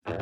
Hola,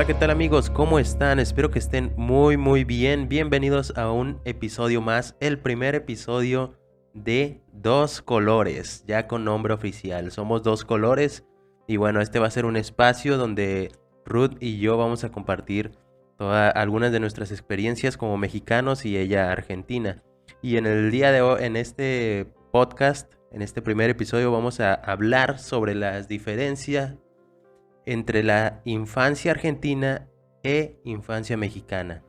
¿qué tal amigos? ¿Cómo están? Espero que estén muy bien. Bienvenidos a un episodio más, el primer episodio de Dos Colores, ya con nombre oficial. Somos Dos Colores y bueno, este va a ser un espacio donde Ruth y yo vamos a compartir algunas de nuestras experiencias como mexicanos y ella argentina. Y en el día de hoy, en este podcast, en este primer episodio, vamos a hablar sobre las diferencias entre la infancia argentina e infancia mexicana.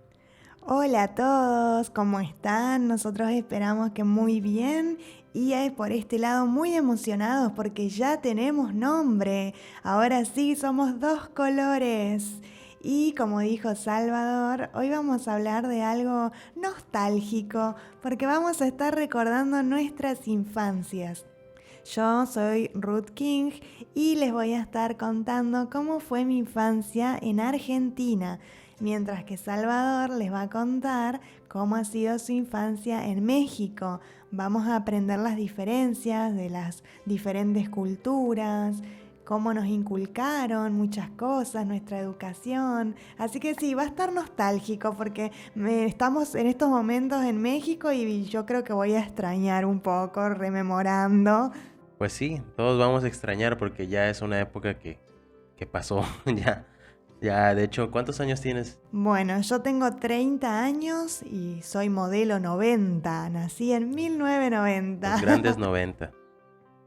Hola a todos, ¿cómo están? Nosotros esperamos que muy bien y por este lado muy emocionados porque ya tenemos nombre. Ahora sí, somos Dos Colores. Y como dijo Salvador, hoy vamos a hablar de algo nostálgico porque vamos a estar recordando nuestras infancias. Yo soy Ruth King y les voy a estar contando cómo fue mi infancia en Argentina, mientras que Salvador les va a contar cómo ha sido su infancia en México. Vamos a aprender las diferencias de las diferentes culturas, cómo nos inculcaron muchas cosas, nuestra educación. Así que sí, va a estar nostálgico porque estamos en estos momentos en México y yo creo que voy a extrañar un poco rememorando. Pues sí, todos vamos a extrañar porque ya es una época que pasó. Ya, de hecho, ¿cuántos años tienes? Bueno, yo tengo 30 años y soy modelo 90. Nací en Los grandes 1990. 90.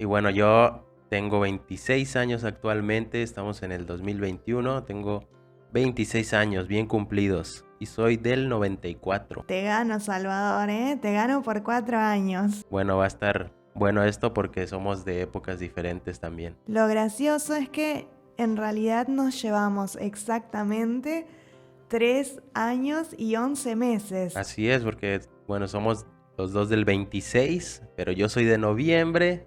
Y bueno, yo tengo 26 años actualmente, estamos en el 2021, tengo 26 años bien cumplidos y soy del 94. Te gano, Salvador, ¿eh? Te gano por 4 años. Bueno, va a estar bueno esto porque somos de épocas diferentes también. Lo gracioso es que en realidad nos llevamos exactamente 3 años y 11 meses. Así es, porque, bueno, somos los dos del 26, pero yo soy de noviembre,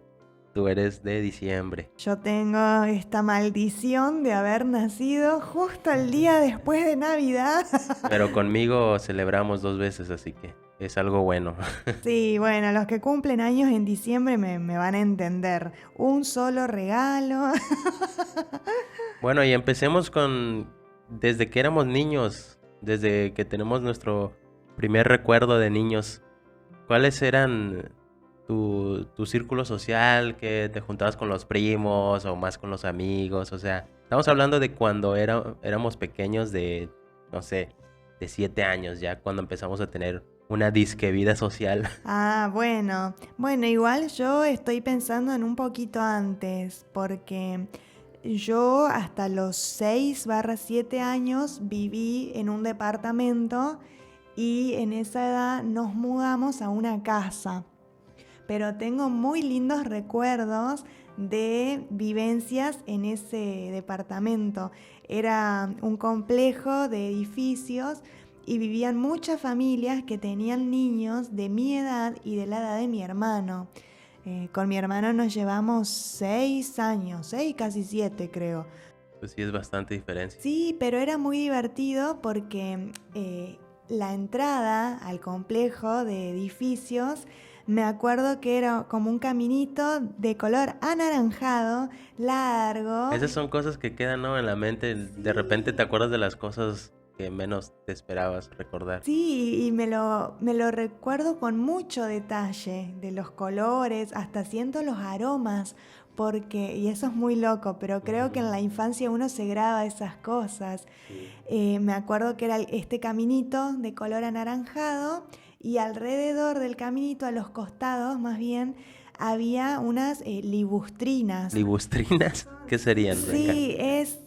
tú eres de diciembre. Yo tengo esta maldición de haber nacido justo el día después de Navidad. Pero conmigo celebramos 2 veces, así que es algo bueno. Sí, bueno, los que cumplen años en diciembre me van a entender. Un solo regalo. Bueno, y empecemos desde que éramos niños, desde que tenemos nuestro primer recuerdo de niños. ¿Cuáles eran tu círculo social, que te juntabas con los primos o más con los amigos? O sea, estamos hablando de cuando éramos pequeños no sé, de 7 años ya, cuando empezamos a tener una disque vida social. Ah, bueno. Bueno, igual yo estoy pensando en un poquito antes, porque yo hasta los 6/7 años viví en un departamento y en esa edad nos mudamos a una casa. Pero tengo muy lindos recuerdos de vivencias en ese departamento. Era un complejo de edificios y vivían muchas familias que tenían niños de mi edad y de la edad de mi hermano. Con mi hermano nos llevamos 6 años, 6, casi 7 creo. Pues sí, es bastante diferencia. Sí, pero era muy divertido porque la entrada al complejo de edificios, me acuerdo que era como un caminito de color anaranjado, largo. Esas son cosas que quedan, ¿no?, en la mente. De repente te acuerdas de las cosas que menos te esperabas recordar. Sí, y me lo recuerdo con mucho detalle, de los colores, hasta siento los aromas, y eso es muy loco, pero creo que en la infancia uno se graba esas cosas. Sí. Me acuerdo que era este caminito de color anaranjado y alrededor del caminito, a los costados más bien, había unas libustrinas. ¿Libustrinas? ¿Qué serían, Blanca? Sí,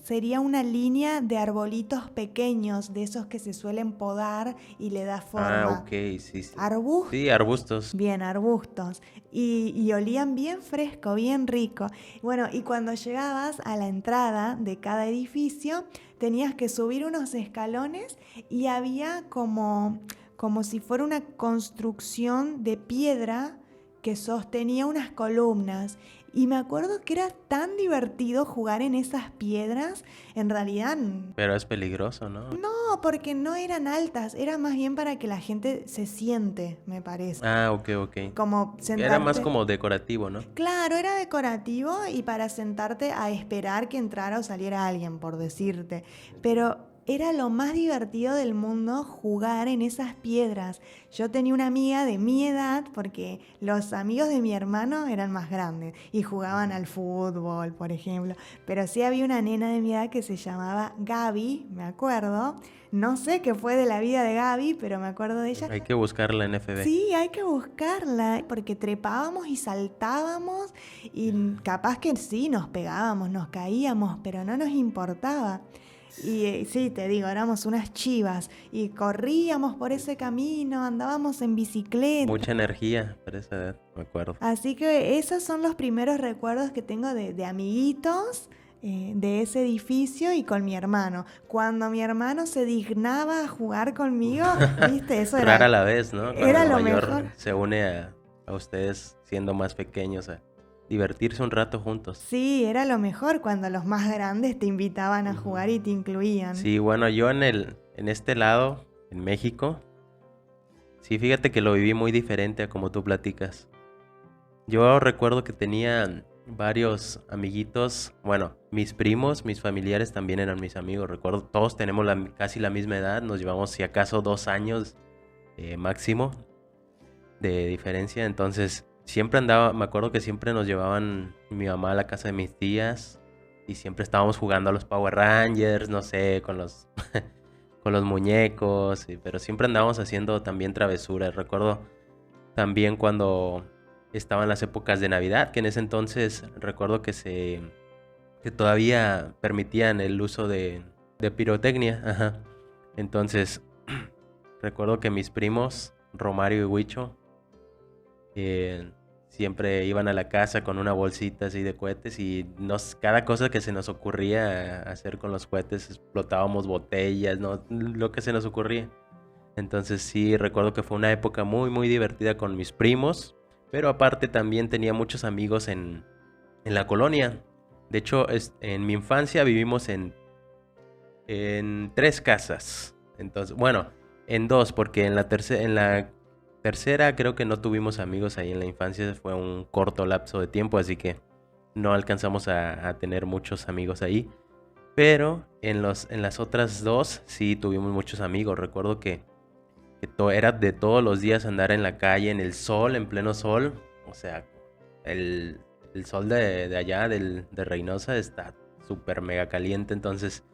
sería una línea de arbolitos pequeños, de esos que se suelen podar y le da forma. Ah, ok, sí, sí. ¿Arbustos? Sí, arbustos. Bien, arbustos. Y olían bien fresco, bien rico. Bueno, y cuando llegabas a la entrada de cada edificio, tenías que subir unos escalones y había como si fuera una construcción de piedra que sostenía unas columnas Y me acuerdo que era tan divertido jugar en esas piedras. En realidad, Pero es peligroso, ¿no? no, porque no eran altas, era más bien para que la gente se siente, me parece. Ah, ok, ok. Como Era más sentarte. como decorativo, ¿no? Claro, era decorativo y para sentarte a esperar que entrara o saliera alguien, por decirte. Pero era lo más divertido del mundo jugar en esas piedras. Yo tenía una amiga de mi edad, porque los amigos de mi hermano eran más grandes y jugaban al fútbol, por ejemplo. Pero sí había una nena de mi edad que se llamaba Gaby, me acuerdo. No sé qué fue de la vida de Gaby, pero me acuerdo de ella. Hay que buscarla en FB. Sí, hay que buscarla, porque trepábamos y saltábamos y capaz que sí, nos pegábamos, nos caíamos, pero no nos importaba. Y sí, te digo, éramos unas chivas y corríamos por ese camino, andábamos en bicicleta. Mucha energía para esa edad, me acuerdo. Así que esos son los primeros recuerdos que tengo de amiguitos de ese edificio y con mi hermano. Cuando mi hermano se dignaba a jugar conmigo, viste, eso Rara era, la vez, ¿no? Cuando era el lo mayor mejor. se une a ustedes siendo más pequeños a divertirse un rato juntos. Sí, era lo mejor cuando los más grandes te invitaban a Ujú. jugar y te incluían. Sí, bueno, yo en este lado, en México, sí, fíjate que lo viví muy diferente a como tú platicas. Yo recuerdo que tenía varios amiguitos, bueno, mis primos, mis familiares también eran mis amigos. Recuerdo, todos tenemos casi la misma edad, nos llevamos si acaso 2 años máximo de diferencia. Entonces, siempre andaba, me acuerdo que siempre nos llevaban mi mamá a la casa de mis tías y siempre estábamos jugando a los Power Rangers, no sé, con los, con los muñecos, pero siempre andábamos haciendo también travesuras. Recuerdo también cuando estaban las épocas de Navidad, que en ese entonces recuerdo que todavía permitían el uso de pirotecnia, ajá. Entonces, recuerdo que mis primos, Romario y Huicho, siempre iban a la casa con una bolsita así de cohetes y cada cosa que se nos ocurría hacer con los cohetes, explotábamos botellas, ¿no? Lo que se nos ocurría. Entonces sí, recuerdo que fue una época muy, muy divertida con mis primos, pero aparte también tenía muchos amigos en la colonia. De hecho, en mi infancia vivimos en 3 casas. Entonces, bueno, en 2, porque en la tercera creo que no tuvimos amigos ahí en la infancia, fue un corto lapso de tiempo, así que no alcanzamos a tener muchos amigos ahí. Pero en las otras 2 sí tuvimos muchos amigos. Recuerdo que era de todos los días andar en la calle, en el sol, en pleno sol. O sea, el sol de allá, de Reynosa, está súper mega caliente. Entonces,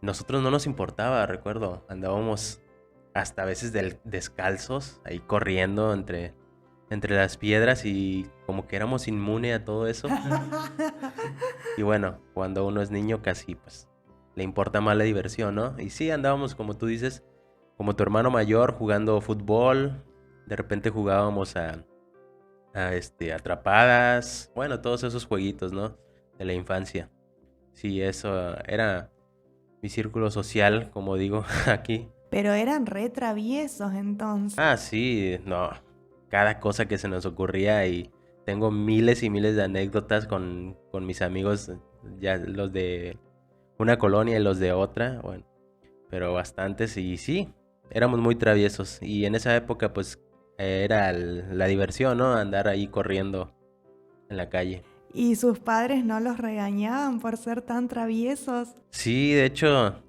nosotros no nos importaba, recuerdo. Andábamos hasta a veces descalzos, ahí corriendo entre las piedras y como que éramos inmune a todo eso. Y bueno, cuando uno es niño casi pues le importa más la diversión, ¿no? Y sí, andábamos como tú dices, como tu hermano mayor jugando fútbol, de repente jugábamos a atrapadas, bueno, todos esos jueguitos, ¿no? De la infancia. Sí, eso era mi círculo social, como digo aquí. Pero eran re traviesos entonces. Ah, sí, no, cada cosa que se nos ocurría y tengo miles y miles de anécdotas con mis amigos, ya los de una colonia y los de otra, bueno, pero bastantes y sí, éramos muy traviesos y en esa época pues era la diversión, ¿no? Andar ahí corriendo en la calle. ¿Y sus padres no los regañaban por ser tan traviesos? Sí, de hecho,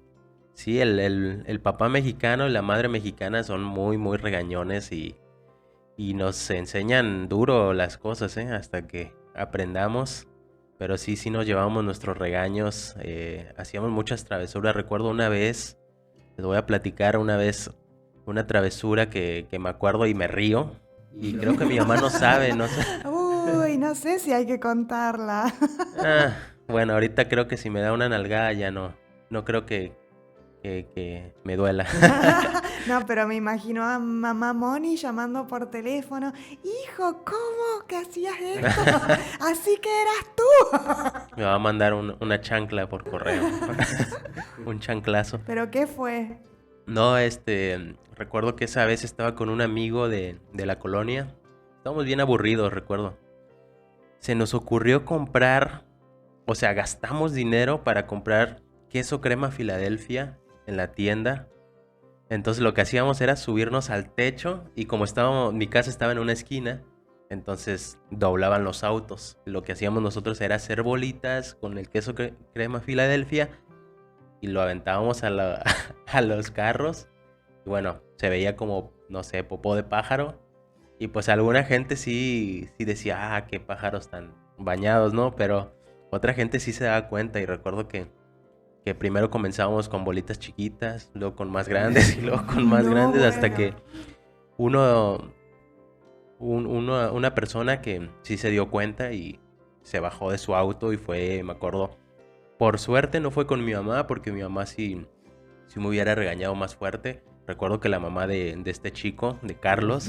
sí, el papá mexicano y la madre mexicana son muy, muy regañones y nos enseñan duro las cosas, ¿eh? Hasta que aprendamos. Pero sí, sí nos llevábamos nuestros regaños, hacíamos muchas travesuras. Recuerdo una vez, les voy a platicar una vez una travesura que me acuerdo y me río. Y creo que mi mamá no sabe, no sé. Uy, no sé si hay que contarla. Ah, bueno, ahorita creo que si me da una nalgada ya no creo que me duela. No, pero me imagino a mamá Moni llamando por teléfono. Hijo, ¿cómo que hacías esto? Así que eras tú. Me va a mandar una chancla por correo. Un chanclazo. ¿Pero qué fue? No, recuerdo que esa vez estaba con un amigo de la colonia. Estábamos bien aburridos, recuerdo. se nos ocurrió comprar, o sea, gastamos dinero para comprar queso crema Filadelfia en la tienda. Entonces lo que hacíamos era subirnos al techo y como mi casa estaba en una esquina, entonces doblaban los autos. Lo que hacíamos nosotros era hacer bolitas con el queso crema Filadelfia y lo aventábamos a los carros. Y bueno, se veía como, no sé, popó de pájaro. Y pues alguna gente sí decía, qué pájaros tan bañados, ¿no? Pero otra gente sí se daba cuenta y recuerdo que primero comenzábamos con bolitas chiquitas, luego con más grandes y luego con más No, grandes hasta bueno. que una persona que sí se dio cuenta y se bajó de su auto y fue, me acuerdo, por suerte no fue con mi mamá porque mi mamá sí me hubiera regañado más fuerte. Recuerdo que la mamá de este chico, de Carlos,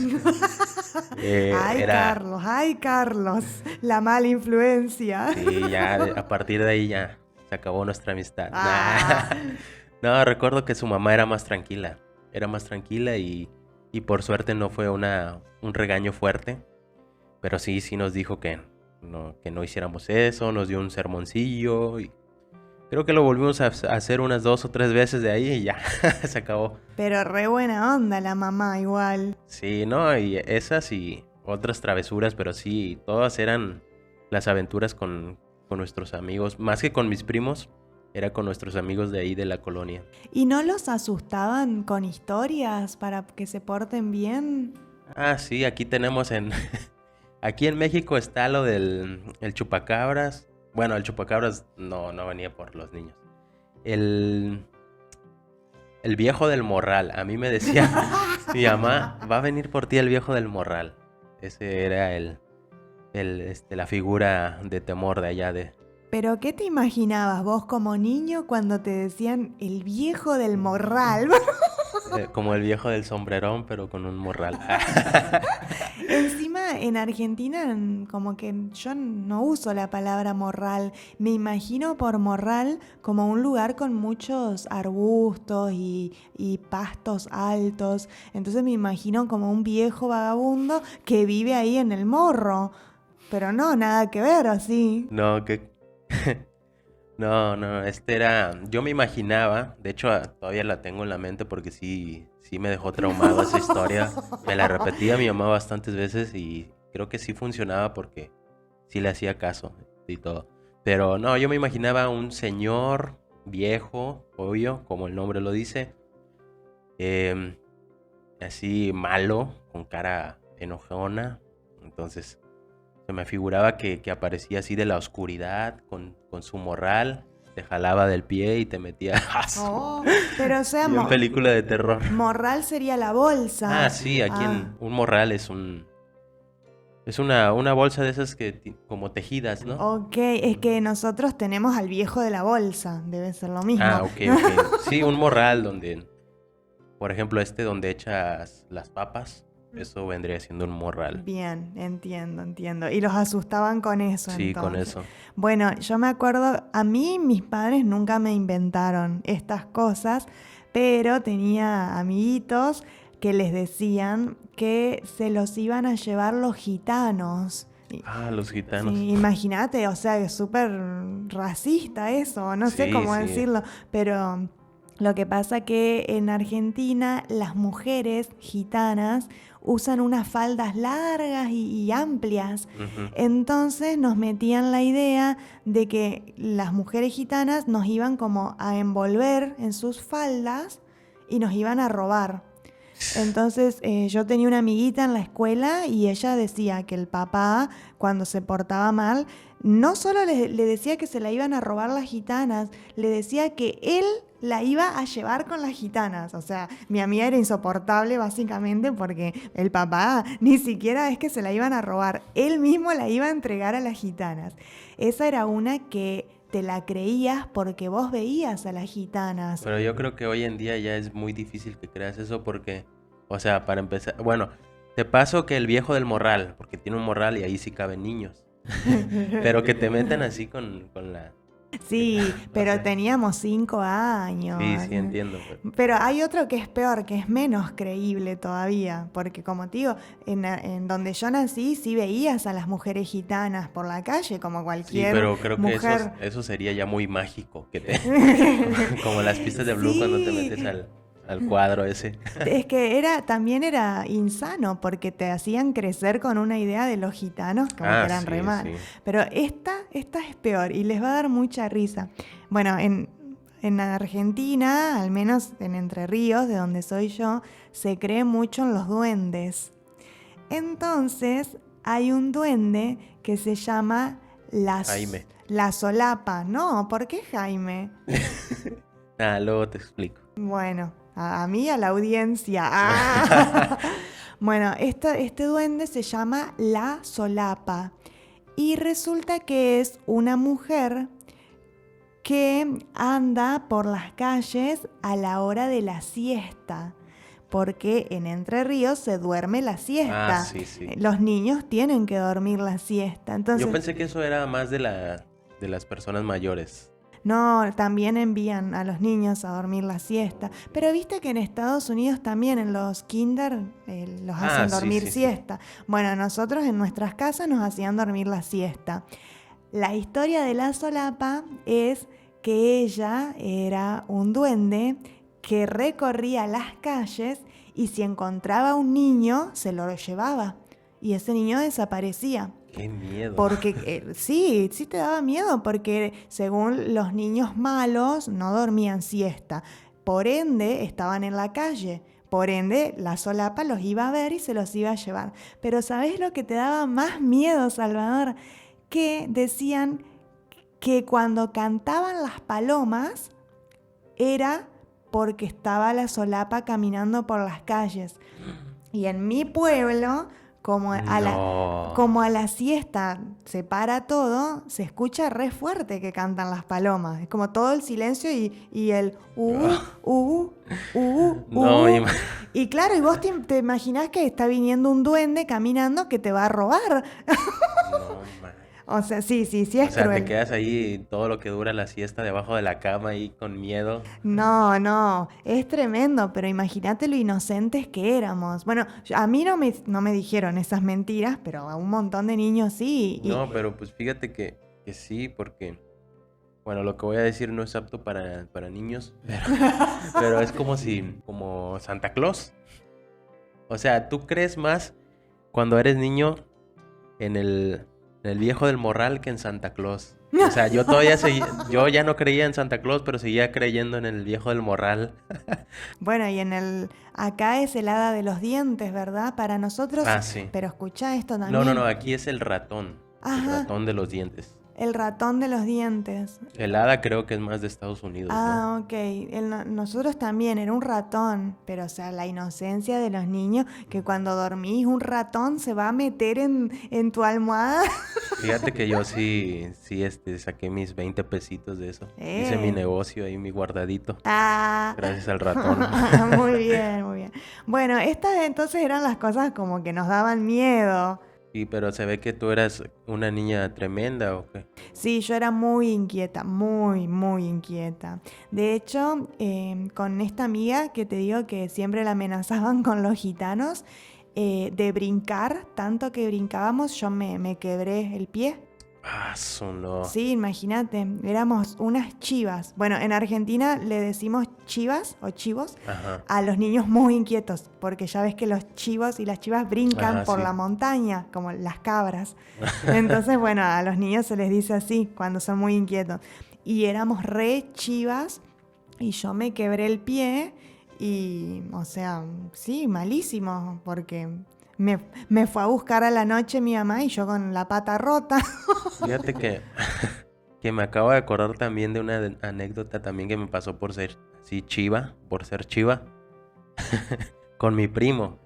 era... Ay, Carlos, la mala influencia. Sí, ya a partir de ahí ya se acabó nuestra amistad. Ah, No, recuerdo que su mamá era más tranquila. Era más tranquila y por suerte no fue un regaño fuerte. Pero sí nos dijo que no hiciéramos eso, nos dio un sermoncillo y creo que lo volvimos a hacer unas 2 o 3 veces de ahí y ya, se acabó. pero re buena onda la mamá igual. Sí, no, y esas y otras travesuras, pero sí, todas eran las aventuras con nuestros amigos, más que con mis primos, era con nuestros amigos de ahí de la colonia. ¿Y no los asustaban con historias para que se porten bien? Sí, aquí tenemos aquí en México está lo del el chupacabras. Bueno, el chupacabras no venía por los niños. El viejo del morral. A mí me decía mi mamá, va a venir por ti el viejo del morral. Ese era la figura de temor de allá de... ¿Pero qué te imaginabas vos como niño cuando te decían el viejo del morral? como el viejo del sombrerón, pero con un morral. Encima en Argentina como que yo no uso la palabra morral, me imagino por morral como un lugar con muchos arbustos y pastos altos, entonces me imagino como un viejo vagabundo que vive ahí en el morro, pero no, nada que ver, así. No, que... No, yo me imaginaba, de hecho todavía la tengo en la mente porque sí me dejó traumado esa historia. Me la repetía mi mamá bastantes veces y creo que sí funcionaba porque sí le hacía caso y todo. Pero no, yo me imaginaba un señor viejo, obvio, como el nombre lo dice, em, así malo, con cara enojona. Entonces se me figuraba que aparecía así de la oscuridad con su morral, te jalaba del pie y te metía Oh, pero o sea, en película de terror. morral sería la bolsa. Sí, aquí un morral es una bolsa de esas que como tejidas, ¿no? Ok, es que nosotros tenemos al viejo de la bolsa, debe ser lo mismo. Ok. Sí, un morral donde, por ejemplo, donde echas las papas, eso vendría siendo un morral. Bien, entiendo. Y los asustaban con eso, Sí, entonces. con eso. Bueno, yo me acuerdo, a mí mis padres nunca me inventaron estas cosas, pero tenía amiguitos que les decían que se los iban a llevar los gitanos. Los gitanos. Sí, imagínate, o sea, es súper racista eso, no sé Sí, cómo sí. decirlo, pero lo que pasa que en Argentina las mujeres gitanas usan unas faldas largas y amplias. Ujú. Entonces nos metían la idea de que las mujeres gitanas nos iban como a envolver en sus faldas y nos iban a robar. Entonces yo tenía una amiguita en la escuela y ella decía que el papá, cuando se portaba mal, no solo le decía que se la iban a robar las gitanas, le decía que él la iba a llevar con las gitanas. O sea, mi amiga era insoportable básicamente porque el papá ni siquiera es que se la iban a robar, él mismo la iba a entregar a las gitanas. Esa era una que te la creías porque vos veías a las gitanas. Pero yo creo que hoy en día ya es muy difícil que creas eso porque, o sea, para empezar, bueno, te paso que el viejo del morral, porque tiene un morral y ahí sí caben niños, pero que te metan así con Sí, No pero sé. teníamos 5 Sí, años. sí, entiendo. Pero hay otro que es peor, que es menos creíble todavía, porque como te digo, en donde yo nací sí veías a las mujeres gitanas por la calle, como Sí, cualquier pero creo que mujer. eso sería ya muy mágico, como las pistas de Blue cuando te Sí, metes al cuadro ese. es que también era insano porque te hacían crecer con una idea de los gitanos como que Ah, eran re sí, mal. sí. Pero esta es peor y les va a dar mucha risa. Bueno, en Argentina, al menos en Entre Ríos, de donde soy yo, se cree mucho en los duendes. Entonces, hay un duende que se llama Jaime. la solapa. No, ¿por qué Jaime? Ah, luego te explico. Bueno, a mí, a la audiencia. ¡Ah! Bueno, este duende se llama la solapa y resulta que es una mujer que anda por las calles a la hora de la siesta, porque en Entre Ríos se duerme la Ah, siesta. sí, sí. Los niños tienen que dormir la siesta. Yo Entonces, pensé que eso era más de las personas mayores. no, también envían a los niños a dormir la siesta. Pero viste que en Estados Unidos también en los kinder los Ah, hacen sí, dormir sí, sí. siesta. Bueno, nosotros en nuestras casas nos hacían dormir la siesta. La historia de la solapa es que ella era un duende que recorría las calles y si encontraba un niño se lo llevaba y ese niño desaparecía. Qué miedo. Porque sí, sí te daba miedo, porque según los niños malos no dormían siesta, por ende estaban en la calle, por ende la solapa los iba a ver y se los iba a llevar. Pero ¿sabés lo que te daba más miedo, Salvador? Que decían que cuando cantaban las palomas era porque estaba la solapa caminando por las calles. Y en mi pueblo, No. como a la siesta se para todo, se escucha re fuerte que cantan las palomas. Es como todo el silencio y el No, Y claro, y vos te imaginás que está viniendo un duende caminando que te va a robar. no, man. O sea, sí, sí, sí O es sea, te cruel. quedas ahí todo lo que dura la siesta debajo de la cama ahí con miedo. No, no, es tremendo, pero imagínate lo inocentes que éramos. Bueno, a mí no me dijeron esas mentiras, pero a un montón de niños sí. No, pero pues fíjate que sí, porque, bueno, lo que voy a decir no es apto para niños, pero es como Santa Claus. O sea, tú crees más cuando eres niño en el viejo del morral que en Santa Claus. O sea, yo ya no creía en Santa Claus, pero seguía creyendo en el viejo del morral. Bueno, acá es el hada de los dientes, ¿verdad? Para nosotros, Ah, sí. pero escucha esto No, no, no, también. aquí es el Ajá, ratón de los dientes. el ratón de los dientes. El hada creo que es más de Estados Unidos, ¿no? Ah, ok. Nosotros también, era un ratón, pero o sea, la inocencia de los niños, que cuando dormís un ratón se va a meter en tu almohada. Fíjate que yo sí, saqué mis 20 pesitos de eso. Hice mi Eh. negocio ahí, mi guardadito, Ah, gracias al ratón. muy bien, muy bien. Bueno, estas entonces eran las cosas como que nos daban miedo. Sí, pero se ve que tú eras una niña tremenda, ¿o qué? Sí, yo era muy inquieta, muy, muy inquieta. De hecho, con esta amiga que te digo que siempre la amenazaban con los gitanos, de brincar, tanto que brincábamos, yo me quebré el pie. Ah, su no. Sí, imagínate, éramos unas chivas. Bueno, en Argentina le decimos chivas o chivos Ajá, a los niños muy inquietos, porque ya ves que los chivos y las chivas brincan ajá, por sí. la montaña, como las cabras. Entonces, bueno, a los niños se les dice así cuando son muy inquietos. Y éramos re chivas y yo me quebré el pie y, o sea, sí, malísimo, porque me fue a buscar a la noche mi mamá y yo con la pata rota. Fíjate que me acabo de acordar también de una anécdota también que me pasó por ser así chiva, por ser chiva, con mi primo.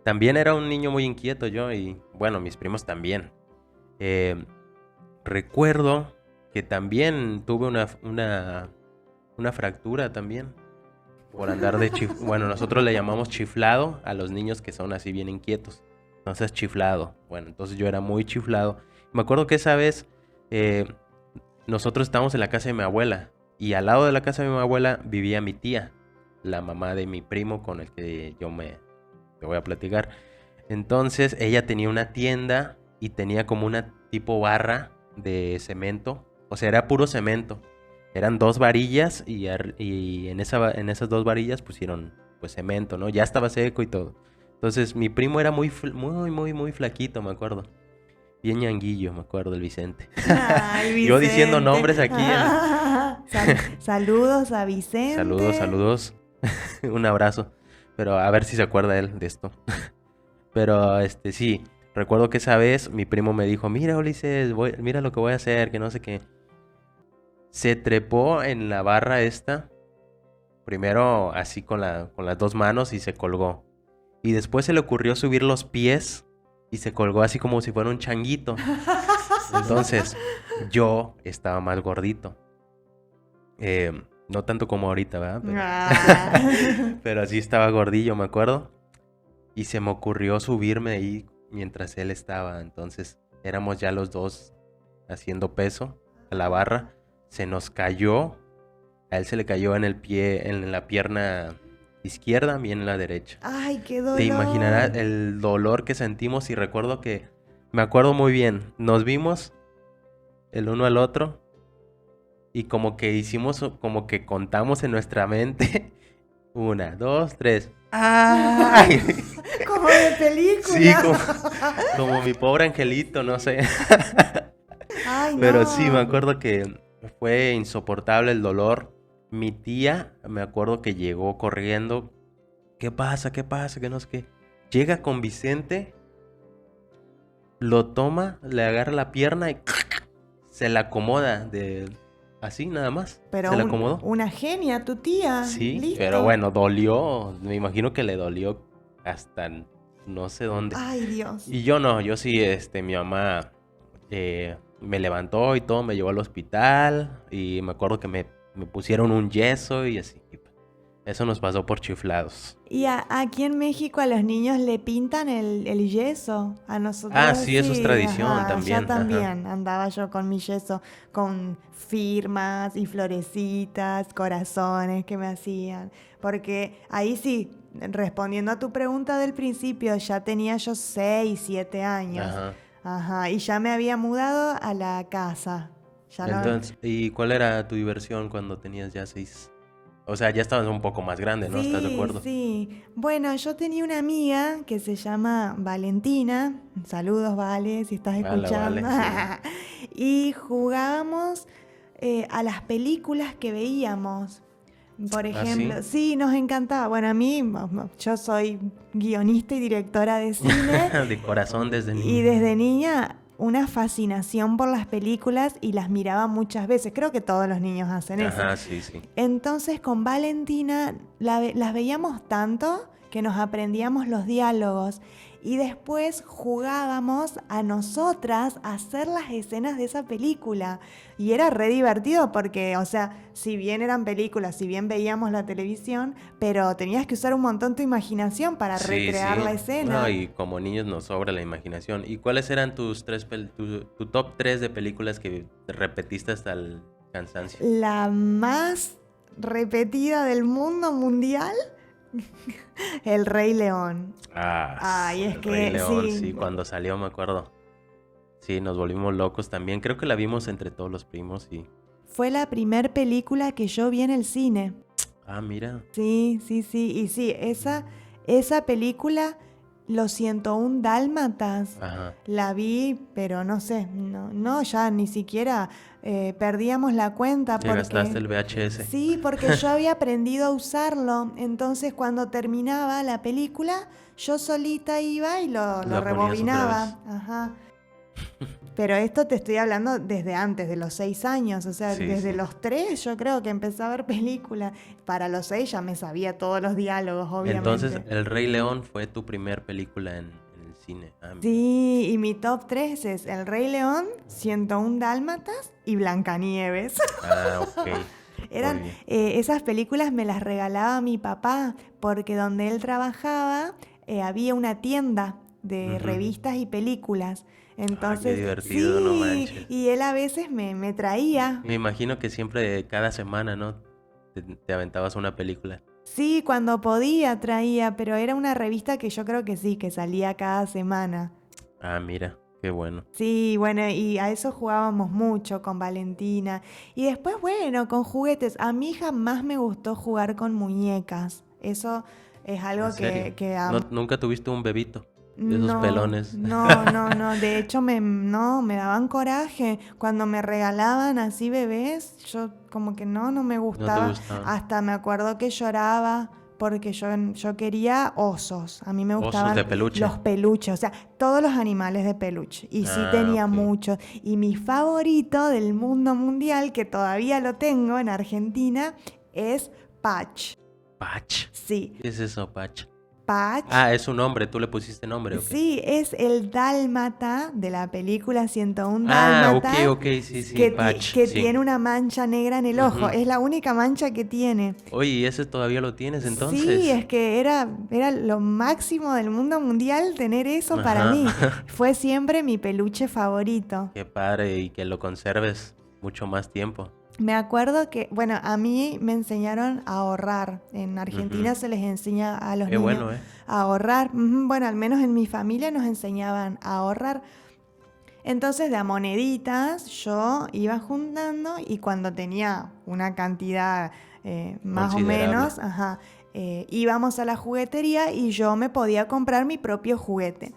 También era un niño muy inquieto yo y bueno, mis primos también. Eh, recuerdo que también tuve una fractura también por andar Bueno, nosotros le llamamos chiflado a los niños que son así bien inquietos. Entonces chiflado. Bueno, entonces yo era muy chiflado. Me acuerdo que esa vez eh, nosotros estábamos en la casa de mi abuela. Y al lado de la casa de mi abuela vivía mi tía, la mamá de mi primo con el que te voy a platicar. Entonces ella tenía una tienda y tenía como una tipo barra de cemento. O sea, era puro cemento. Eran 2 varillas y en esas 2 varillas pusieron pues cemento, ¿no? Ya estaba seco y todo. Entonces mi primo era muy flaquito, me acuerdo. Bien ñanguillo, me acuerdo, el Vicente. Ay, Vicente. Yo diciendo nombres aquí. Saludos a Vicente. Saludos. Un abrazo. Pero a ver si se acuerda él de esto. Pero sí, recuerdo que esa vez mi primo me dijo, mira Ulises, mira lo que voy a hacer, que no sé qué. Se trepó en la barra esta, primero así con las 2 manos y se colgó. Y después se le ocurrió subir los pies y se colgó así como si fuera un changuito. Entonces yo estaba más gordito. No tanto como ahorita, ¿verdad? Pero así estaba gordillo, me acuerdo. Y se me ocurrió subirme ahí mientras él estaba. Entonces éramos ya los dos haciendo peso a la barra. Se nos cayó. A él se le cayó en el pie, en la pierna izquierda, a mí en la derecha. Ay, qué dolor. Te imaginarás el dolor que sentimos. Y recuerdo que, me acuerdo muy bien, nos vimos el uno al otro. Y como que como que contamos en nuestra mente. 1, 2, 3. ¡Ay! Como de película. Sí, como mi pobre angelito, no sé. Ay, no. Pero sí, me acuerdo que fue insoportable el dolor. Mi tía, me acuerdo que llegó corriendo. ¿Qué pasa? Que no sé qué. Llega con Vicente, lo toma, le agarra la pierna y se la acomoda así nada más. Pero se la acomodó. Una genia, tu tía. Sí, Listo. pero bueno, dolió. Me imagino que le dolió hasta no sé dónde. Ay, Dios. Y yo no, yo sí, mi mamá me levantó y todo, me llevó al hospital. Y me acuerdo que me pusieron un yeso y así. Eso nos pasó por chiflados. Y aquí en México a los niños le pintan el yeso. A nosotros. Ah, sí, eso es tradición también. Ya también andaba yo con mi yeso, con firmas y florecitas, corazones que me hacían. Porque ahí sí, respondiendo a tu pregunta del principio, ya tenía yo 6, 7 años. Ajá, y ya me había mudado a la casa. Entonces, ¿y cuál era tu diversión cuando tenías ya 6? O sea, ya estabas un poco más grande, ¿no? Sí, ¿Estás de acuerdo? Sí. Bueno, yo tenía una amiga que se llama Valentina. Saludos, Vale, si estás escuchando. Vale, sí. Y jugábamos a las películas que veíamos. Por ejemplo, ¿sí? Nos encantaba. Bueno, a mí, yo soy guionista y directora de cine. De corazón desde niña. Y desde niña, una fascinación por las películas y las miraba muchas veces. Creo que todos los niños hacen eso. Ajá, sí. Entonces, con Valentina las veíamos tanto que nos aprendíamos los diálogos. Y después jugábamos a nosotras a hacer las escenas de esa película. Y era re divertido porque, o sea, si bien eran películas, si bien veíamos la televisión, pero tenías que usar un montón tu imaginación para recrear la escena. No, y como niños nos sobra la imaginación. ¿Y cuáles eran tu top 3 de películas que repetiste hasta el cansancio? La más repetida del mundo mundial... El Rey León. Ay, es que Rey León, sí, cuando salió me acuerdo. Sí, nos volvimos locos también. Creo que la vimos entre todos los primos y... Fue la primer película que yo vi en el cine. Ah, mira. Sí. Y sí, esa película, Los 101 Dálmatas, la vi, pero no sé, no ya ni siquiera perdíamos la cuenta. Ya gastaste el VHS. Sí, porque yo había aprendido a usarlo. Entonces, cuando terminaba la película, yo solita iba y lo rebobinaba. Ajá. Pero esto te estoy hablando desde antes, de los 6 años. O sea, desde los 3 yo creo que empecé a ver películas. Para los 6 ya me sabía todos los diálogos, obviamente. Entonces, El Rey León fue tu primer película en el cine. Sí, y mi top 3 es El Rey León, 101 Dálmatas y Blancanieves. Ok. Eran esas películas me las regalaba mi papá, porque donde él trabajaba había una tienda de Ujú. revistas y películas. Ah, qué Entonces, divertido, no sí, manches. y él a veces me traía. Me imagino que siempre, cada semana, ¿no? Te aventabas una película. Sí, cuando podía traía, pero era una revista que yo creo que sí, que salía cada semana. Ah, mira, qué bueno. Sí, bueno, y a eso jugábamos mucho con Valentina. Y después, bueno, con juguetes. A mí jamás me gustó jugar con muñecas. Eso es ¿En algo serio? que ¿No, nunca tuviste un bebito de esos no, pelones? no, no, no. De hecho, no, me daban coraje. Cuando me regalaban así bebés, yo como que no me ¿No te gustaba. gustaban? Hasta me acuerdo que lloraba porque yo quería osos. A mí me Osos de gustaban peluche. los peluches, o sea, todos los animales de peluche. Y sí Ah, tenía ok. muchos. Y mi favorito del mundo mundial, que todavía lo tengo en Argentina, es Patch. Patch. Sí, ¿Qué es eso, Patch? Patch. Ah, es un nombre, tú le pusiste nombre, ok. Sí, es el dálmata de la película 101 Ah, ok, Dálmatas ok, sí, sí, Patch, que sí. tiene una mancha negra en el ojo. Ujú. Es la única mancha que tiene. Oye, ¿y ese todavía lo tienes Sí, entonces? es que era lo máximo del mundo mundial tener eso para Ajá. mí. Fue siempre mi peluche favorito. Qué padre y que lo conserves mucho más tiempo. Me acuerdo que, bueno, a mí me enseñaron a ahorrar. En Ujú. Argentina se les enseña a los Qué niños bueno, ¿eh? a ahorrar. Ujú, bueno, al menos en mi familia nos enseñaban a ahorrar. Entonces de a moneditas yo iba juntando y cuando tenía una cantidad más o Considerable. menos, ajá, íbamos a la juguetería y yo me podía comprar mi propio juguete.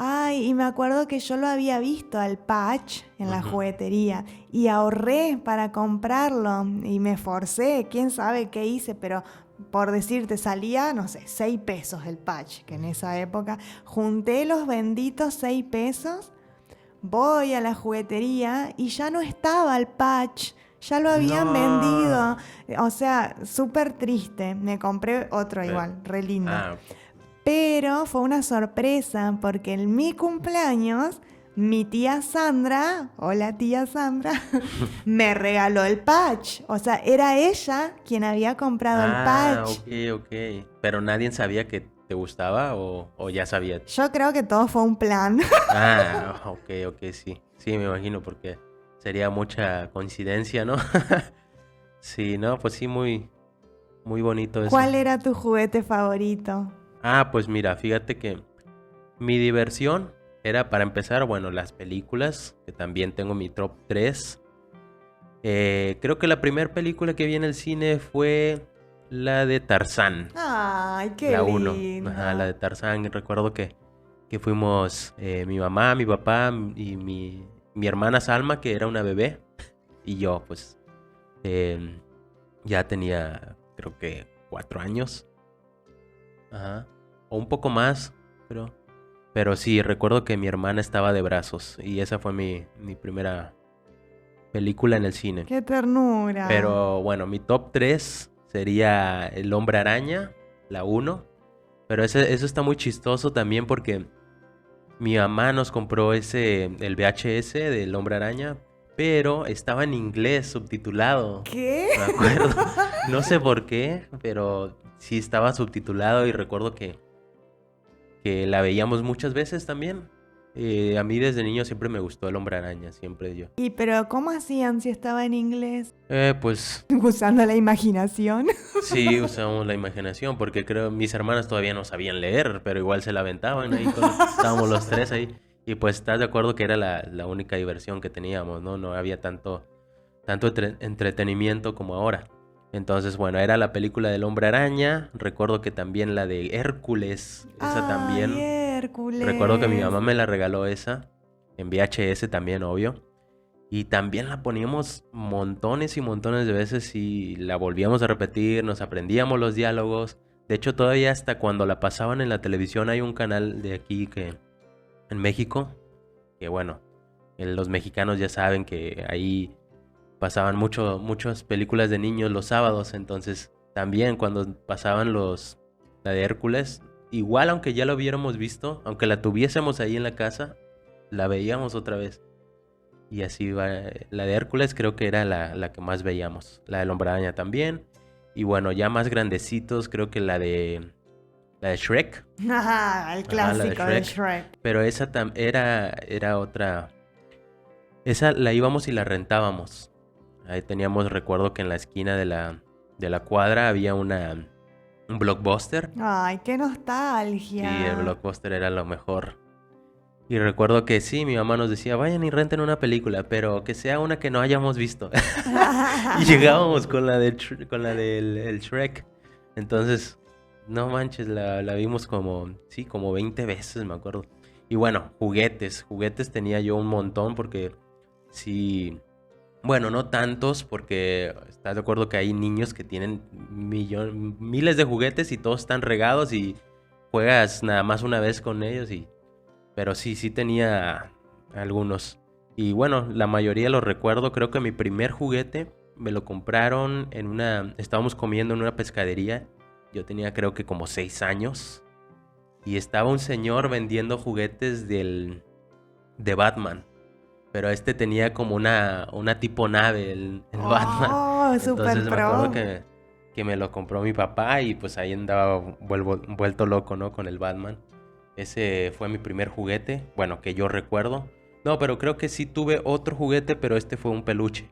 Ay, y me acuerdo que yo lo había visto al Patch en la Ujú. juguetería y ahorré para comprarlo y me esforcé, quién sabe qué hice, pero por decirte, salía, no sé, 6 pesos el Patch, que en esa época junté los benditos 6 pesos. Voy a la juguetería y ya no estaba el Patch, ya lo habían No. vendido. O sea, súper triste. Me compré otro Pero- igual, re lindo. Ah, ok. Pero fue una sorpresa porque en mi cumpleaños, mi tía Sandra, hola tía Sandra, me regaló el Patch. O sea, era ella quien había comprado el Ah, Patch. ok, ok. Pero nadie sabía que te gustaba o ya sabía. Yo creo que todo fue un plan. Ah, ok, ok, sí. Sí, me imagino porque sería mucha coincidencia, ¿no? Sí, no, pues sí, muy, muy bonito eso. ¿Cuál era tu juguete favorito? Ah, pues mira, fíjate que mi diversión era para empezar, bueno, las películas, que también tengo mi top 3. Creo que la primera película que vi en el cine fue la de Tarzán, Ay, qué la uno. Ajá, la lindo. de Tarzán. Recuerdo que fuimos mi mamá, mi papá y mi hermana Salma, que era una bebé, y yo, pues eh, ya tenía, creo que 4 años. Ajá. O un poco más, pero... Pero sí, recuerdo que mi hermana estaba de brazos y esa fue mi primera película en el cine. Qué ternura. Pero bueno, mi top 3 sería El Hombre Araña, la uno. Pero eso está muy chistoso también porque mi mamá nos compró el VHS del Hombre Araña, pero estaba en inglés subtitulado. ¿Qué? Me acuerdo. No sé por qué, pero sí estaba subtitulado y recuerdo que la veíamos muchas veces también. A mí desde niño siempre me gustó el Hombre Araña, siempre yo. ¿Y pero cómo hacían si estaba en inglés? Pues Usando la imaginación. sí, usamos la imaginación porque creo mis hermanas todavía no sabían leer, pero igual se la aventaban ahí estábamos los tres ahí. Y pues estás de acuerdo que era la única diversión que teníamos, ¿no? No había tanto entretenimiento como ahora. Entonces, bueno, era la película del Hombre Araña. Recuerdo que también la de Hércules, esa Ay, también. Recuerdo que mi Hércules. mamá me la regaló esa, en VHS también, obvio. Y también la poníamos montones y montones de veces y la volvíamos a repetir, nos aprendíamos los diálogos. De hecho, todavía hasta cuando la pasaban en la televisión hay un canal de aquí en México, que bueno, los mexicanos ya saben que ahí pasaban muchas películas de niños los sábados, entonces también cuando pasaban la de Hércules, igual aunque ya lo hubiéramos visto, aunque la tuviésemos ahí en la casa, la veíamos otra vez. Y así va. La de Hércules creo que era la que más veíamos. La del Hombre Araña también. Y bueno, ya más grandecitos, creo que La de Shrek. Ajá, el Ajá, la de clásico de Shrek. Shrek. Pero esa era otra. Esa la íbamos y la rentábamos. Ahí teníamos, recuerdo que en la esquina de la cuadra había un Blockbuster. Ay, qué Sí, el nostalgia. Blockbuster era lo mejor. Y recuerdo que sí, mi mamá nos decía, vayan y renten una película, pero que sea una que no hayamos visto. Y llegábamos con la del el Shrek. Entonces, no manches, la vimos como 20 veces, me acuerdo. Y bueno, juguetes tenía yo un montón porque sí, bueno, no tantos porque estás de acuerdo que hay niños que tienen miles de juguetes y todos están regados y juegas nada más una vez con ellos pero sí tenía algunos. Y bueno, la mayoría los recuerdo. Creo que mi primer juguete me lo compraron estábamos comiendo en una pescadería. Yo tenía creo que como 6 años. Y estaba un señor vendiendo juguetes de Batman. Pero este tenía como una tipo nave, el Batman. Oh, super Entonces me acuerdo pro. que me lo compró mi papá y pues ahí andaba vuelto loco, ¿no? Con el Batman. Ese fue mi primer juguete, bueno, que yo recuerdo. No, pero creo que sí tuve otro juguete, pero este fue un peluche.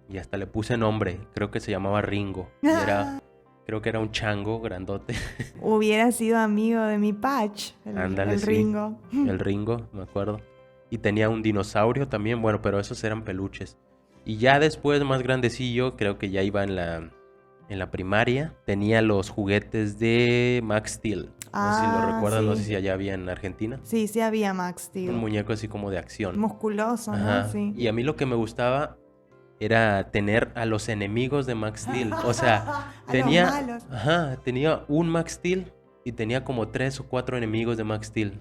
Y hasta le puse nombre, creo que se llamaba Ringo. Creo que era un chango grandote. Hubiera sido amigo de mi Patch, Ándale, el sí, Ringo. el Ringo, me acuerdo. Y tenía un dinosaurio también, bueno, pero esos eran peluches. Y ya después, más grandecillo, creo que ya iba en la primaria, tenía los juguetes de Max Steel. No sé si lo Ah, recuerdas, no sé sí. si allá había en Argentina. Sí, sí había Max Un Steel. muñeco así como de acción. Musculoso, ¿no? Ajá. Sí. Y a mí lo que me gustaba era tener a los enemigos de Max Steel. O sea, A los malos. tenía un Max Steel y tenía como 3 o 4 enemigos de Max Steel.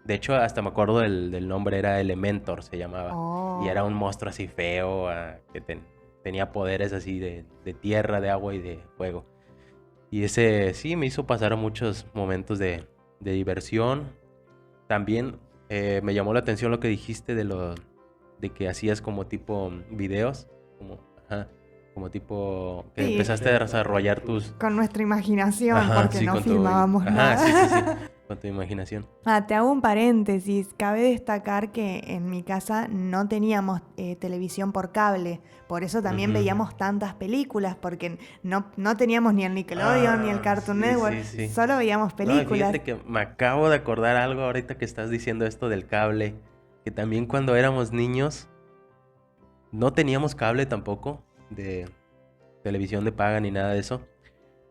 De hecho, hasta me acuerdo del nombre, era Elementor, se llamaba. Y era Oh. un monstruo así feo, que tenía poderes así de tierra, de agua y de fuego. Y ese sí me hizo pasar muchos momentos de diversión. También me llamó la atención lo que dijiste de que hacías como tipo videos, como, ajá, como tipo que Sí, empezaste a desarrollar tus, con nuestra imaginación, ajá, porque sí, no filmábamos ajá, sí, nada. con tu imaginación. Ah, te hago un paréntesis. Cabe destacar que en mi casa no teníamos televisión por cable. Por eso también Ujú. veíamos tantas películas, porque no teníamos ni el Nickelodeon ni el Cartoon Sí, Network. sí, sí. Solo veíamos No, y películas. fíjate que me acabo de acordar algo ahorita que estás diciendo esto del cable, que también cuando éramos niños no teníamos cable tampoco de televisión de paga ni nada de eso,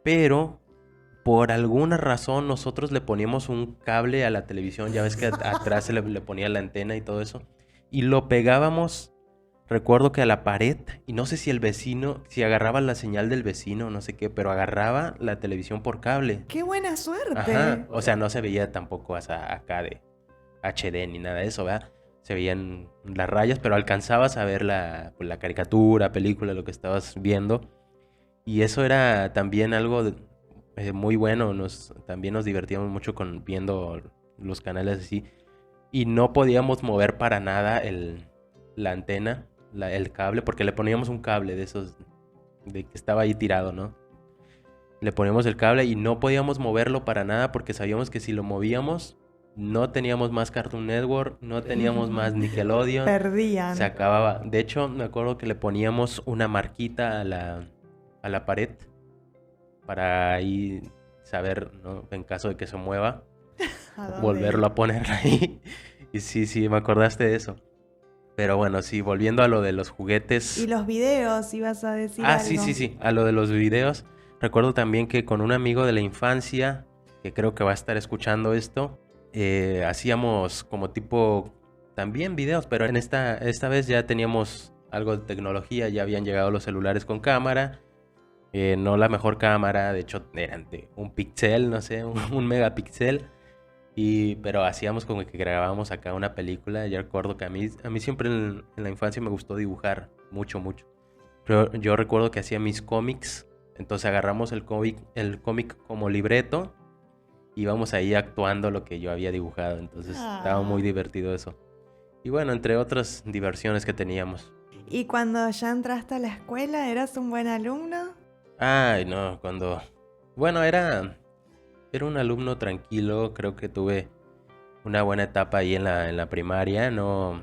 pero por alguna razón nosotros le poníamos un cable a la televisión, ya ves que atrás se le ponía la antena y todo eso, y lo pegábamos, recuerdo que a la pared, y no sé si el vecino, si agarraba la señal del vecino, no sé qué, pero agarraba la televisión por cable. ¡Qué buena Ajá, suerte! o sea, no se veía tampoco hasta acá de HD ni nada de eso, ¿verdad? Se veían las rayas, pero alcanzabas a ver la caricatura, película, lo que estabas viendo. Y eso era también algo muy bueno. También nos divertíamos mucho viendo los canales así. Y no podíamos mover para nada la antena, el cable, porque le poníamos un cable de esos, de que estaba ahí tirado, ¿no? Le poníamos el cable y no podíamos moverlo para nada porque sabíamos que si lo movíamos, no teníamos más Cartoon Network, no teníamos más Nickelodeon, se Perdían. acababa. De hecho, me acuerdo que le poníamos una marquita a la pared para ahí saber, ¿no? En caso de que se mueva, ¿A dónde volverlo ir? a poner ahí. Y sí, me acordaste de eso. Pero bueno, sí, volviendo a lo de los Y juguetes. los videos, ibas a decir Ah, sí, sí, algo. sí, a lo de los videos. Recuerdo también que con un amigo de la infancia, que creo que va a estar escuchando esto, hacíamos como tipo también videos, pero esta vez ya teníamos algo de tecnología, ya habían llegado los celulares con cámara, no la mejor cámara, de hecho eran de un píxel, no sé, un megapíxel, pero hacíamos como que grabábamos acá una película. Yo recuerdo que a mí siempre en la infancia me gustó dibujar mucho, mucho. Pero yo recuerdo que hacía mis cómics, entonces agarramos el cómic como libreto y íbamos ahí actuando lo que yo había dibujado, entonces estaba muy Ah. divertido eso. Y bueno, entre otras diversiones que teníamos. ¿Y cuando ya entraste a la escuela, eras un buen alumno? Ay, no, cuando... Bueno, era un alumno tranquilo, creo que tuve una buena etapa ahí en la primaria, no,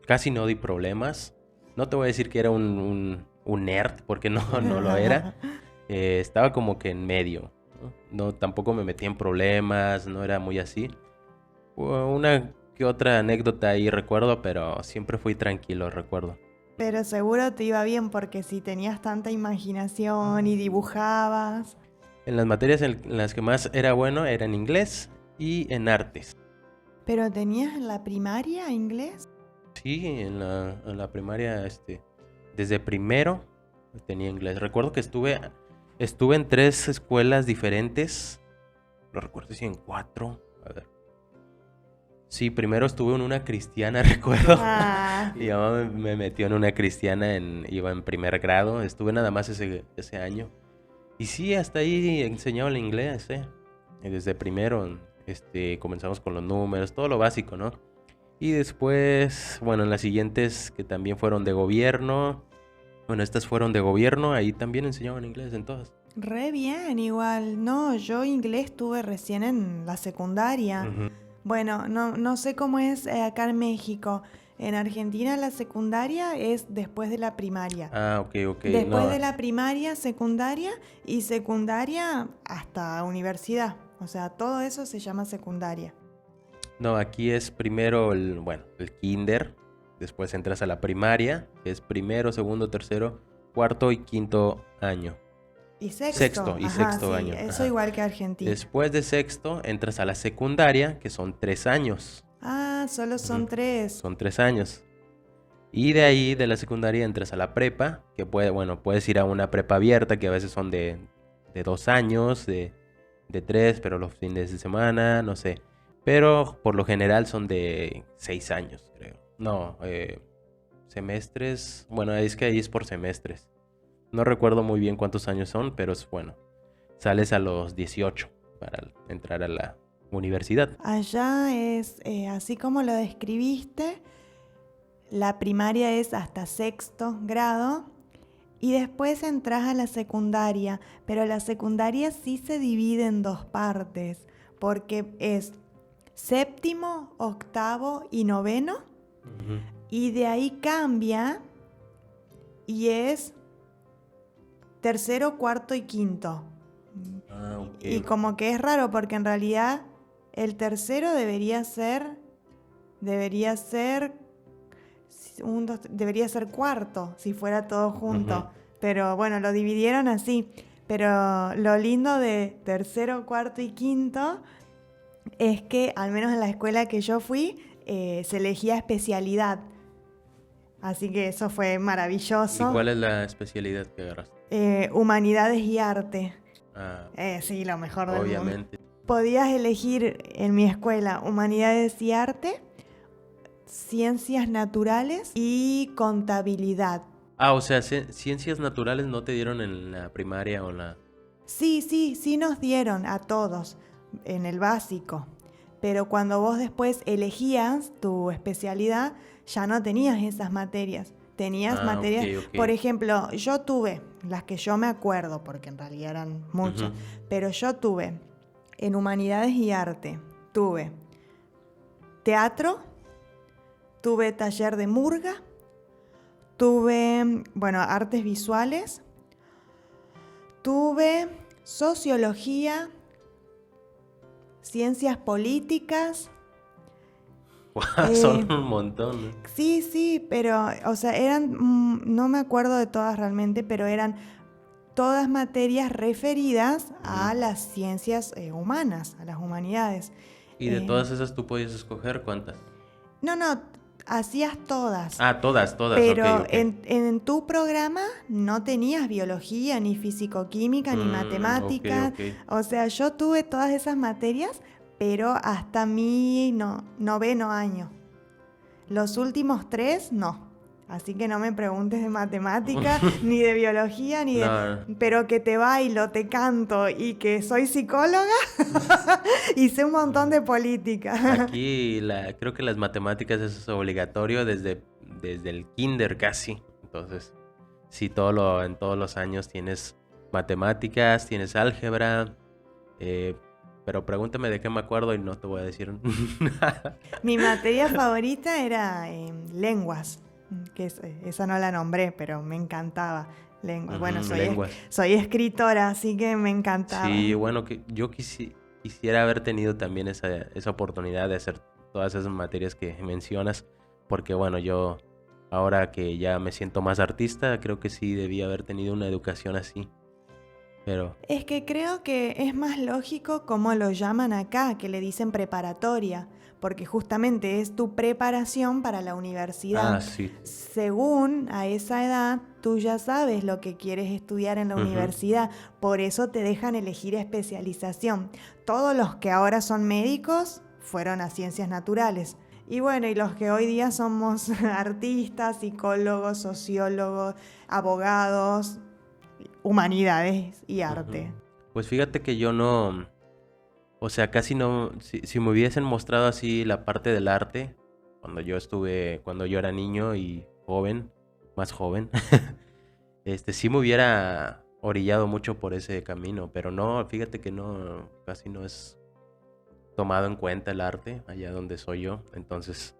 casi no di problemas. No te voy a decir que era un nerd, porque no, no lo era. Estaba como que en medio, ¿no? No, tampoco me metí en problemas, no era muy así. Una que otra anécdota ahí recuerdo, pero siempre fui tranquilo, recuerdo. Pero seguro te iba bien porque si tenías tanta imaginación y dibujabas. En las materias en las que más era bueno era en inglés y en artes. ¿Pero tenías en la primaria inglés? Sí, en la primaria, desde primero tenía inglés. Recuerdo que estuve en 3 escuelas diferentes. No recuerdo si en 4. A ver. Sí, primero estuve en una cristiana, recuerdo. Ah, Mi mamá me metió en una cristiana, iba en primer grado. Estuve nada más ese año. Y sí, hasta ahí enseñaba el inglés, ¿eh? Y desde primero, comenzamos con los números, todo lo básico, ¿no? Y después, bueno, en las siguientes que también fueron de gobierno, bueno, estas fueron de gobierno, ahí también enseñaban inglés en todas. re bien, igual. No, yo inglés tuve recién en la secundaria. Ujú. Bueno, no sé cómo es acá en México. En Argentina la secundaria es después de la primaria. Ah, ok, Después no, de la primaria, secundaria y secundaria hasta universidad. O sea, todo eso se llama secundaria. no, aquí es primero el kinder, después entras a la primaria, que es primero, segundo, tercero, cuarto y quinto año. Y sexto. Sexto y Ajá, sexto sí, año. eso Ajá. igual que Argentina. Después de sexto entras a la secundaria, que son 3 años. Ah, solo son Ujú. 3. Son 3 años. Y de ahí, de la secundaria, entras a la prepa, que puedes ir a una prepa abierta, que a veces son de 2 años, de 3, pero los fines de semana, no sé. Pero por lo general son de 6 años, creo. No, semestres, bueno, es que ahí es por semestres. No recuerdo muy bien cuántos años son, pero es bueno. Sales a los 18 para entrar a la universidad. Allá es así como lo describiste, la primaria es hasta sexto grado y después entras a la secundaria, pero la secundaria sí se divide en 2 partes, porque es séptimo, octavo y noveno, Ujú. y de ahí cambia y es tercero, cuarto y quinto. Ah, ok. Y como que es raro porque en realidad el tercero debería ser debería ser cuarto si fuera todo junto. Ujú. Pero bueno, lo dividieron así. Pero lo lindo de tercero, cuarto y quinto es que, al menos en la escuela que yo fui, se elegía especialidad. Así que eso fue ¿Y maravilloso. cuál es la especialidad que agarraste? Humanidades y arte. Ah, Sí, lo mejor del mundo. obviamente. Podías elegir en mi escuela humanidades y arte, ciencias naturales y contabilidad. Ah, o sea, ciencias naturales no te dieron en la primaria o en la... Sí nos dieron a todos en el básico. Pero cuando vos después elegías tu especialidad, ya no tenías esas materias. Tenías Ah, materias, ok. por ejemplo, yo tuve, las que yo me acuerdo, porque en realidad eran muchas, Ujú. pero yo tuve en humanidades y arte, tuve teatro, tuve taller de murga, tuve, bueno, artes visuales, tuve sociología, ciencias políticas. Son un montón, ¿no? Sí, pero, o sea, eran, no me acuerdo de todas realmente, pero eran todas materias referidas a Ujú. las ciencias humanas, a las humanidades. Y de Eh, todas esas tú podías escoger cuántas. no, hacías todas. Ah, todas, ok, Pero ok. en tu programa no tenías biología, ni fisicoquímica, ni Ok, matemáticas. ok. O sea, yo tuve todas esas materias, pero hasta mi noveno año. Los últimos 3, no. Así que no me preguntes de matemática, ni de biología, ni de... No, Pero que te bailo, te canto y que soy psicóloga y sé un montón de política. aquí creo que las matemáticas eso es obligatorio desde el kinder casi. Entonces, sí, en todos los años tienes matemáticas, tienes álgebra, eh, pero pregúntame de qué me acuerdo y no te voy a decir nada. Mi materia favorita era lenguas, esa no la nombré, pero me encantaba. Lenguas. Bueno, Lenguas. soy escritora, así que me encantaba. Sí, bueno, que yo quisiera haber tenido también esa oportunidad de hacer todas esas materias que mencionas, porque bueno, yo ahora que ya me siento más artista, creo que sí debía haber tenido una educación así, pero... Es que creo que es más lógico como lo llaman acá, que le dicen preparatoria, porque justamente es tu preparación para la universidad. Ah, sí. Según a esa edad, tú ya sabes lo que quieres estudiar en la universidad, por eso te dejan elegir especialización. Todos los que ahora son médicos fueron a ciencias naturales. Y bueno, y los que hoy día somos artistas, psicólogos, sociólogos, abogados, humanidades y arte. Pues fíjate que yo no, o sea, casi no, si me hubiesen mostrado así la parte del arte, cuando yo era niño y joven, más joven, sí me hubiera orillado mucho por ese camino, pero no, fíjate que no, casi no es tomado en cuenta el arte allá donde soy yo, entonces,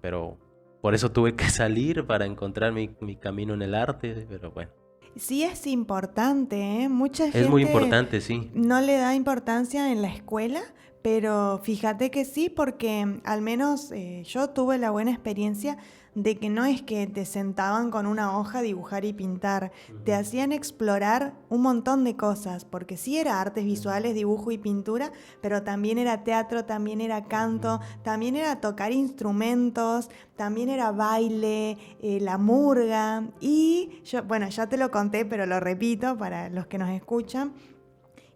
pero por eso tuve que salir para encontrar mi camino en el arte, pero bueno. Sí es importante, ¿eh? Mucha gente Es muy importante, sí. no le da importancia en la escuela, pero fíjate que sí, porque al menos yo tuve la buena experiencia de que no es que te sentaban con una hoja a dibujar y pintar, te hacían explorar un montón de cosas, porque sí era artes visuales, dibujo y pintura, pero también era teatro, también era canto, también era tocar instrumentos, también era baile, la murga, y yo, bueno, ya te lo conté, pero lo repito para los que nos escuchan,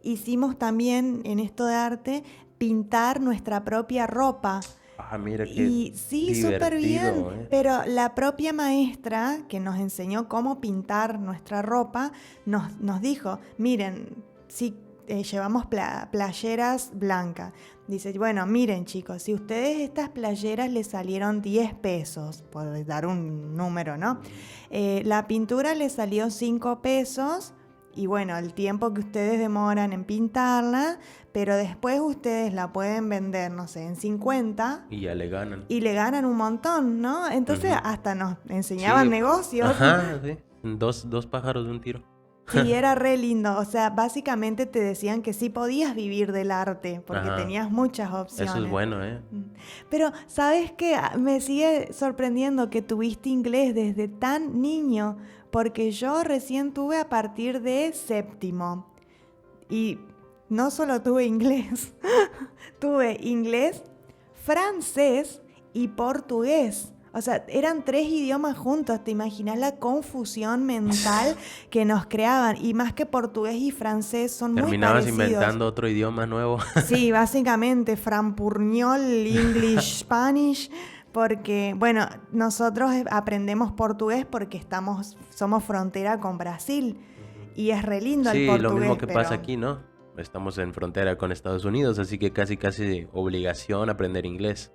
hicimos también en esto de arte pintar nuestra propia ropa. Ah, mira qué Y sí, súper bien, divertido, ¿eh? pero la propia maestra que nos enseñó cómo pintar nuestra ropa nos dijo, miren, si llevamos playeras blancas, dice, bueno, miren chicos, si ustedes estas playeras les salieron 10 pesos, por dar un número, ¿no? La pintura les salió 5 pesos. Y bueno, el tiempo que ustedes demoran en pintarla, pero después ustedes la pueden vender, no sé, en 50. Y ya le ganan. Y le ganan un montón, ¿no? Entonces hasta nos enseñaban Sí, negocios. Ajá, sí. Dos pájaros de un tiro. Sí, era re lindo. O sea, básicamente te decían que sí podías vivir del arte, porque Ajá. tenías muchas opciones. Eso es bueno, ¿eh? Pero, ¿sabes qué? Me sigue sorprendiendo que tuviste inglés desde tan niño, porque yo recién tuve a partir de séptimo. Y no solo tuve inglés, tuve inglés, francés y portugués. O sea, eran 3 idiomas juntos. ¿Te imaginas la confusión mental que nos creaban? Y más que portugués y francés son muy Terminabas parecidos. inventando otro idioma nuevo. Sí, básicamente, frampurniol, English, Spanish, porque, bueno, nosotros aprendemos portugués porque somos frontera con Brasil y es re lindo el Sí, portugués. lo mismo que pero... pasa aquí, ¿no? Estamos en frontera con Estados Unidos, así que casi obligación aprender inglés.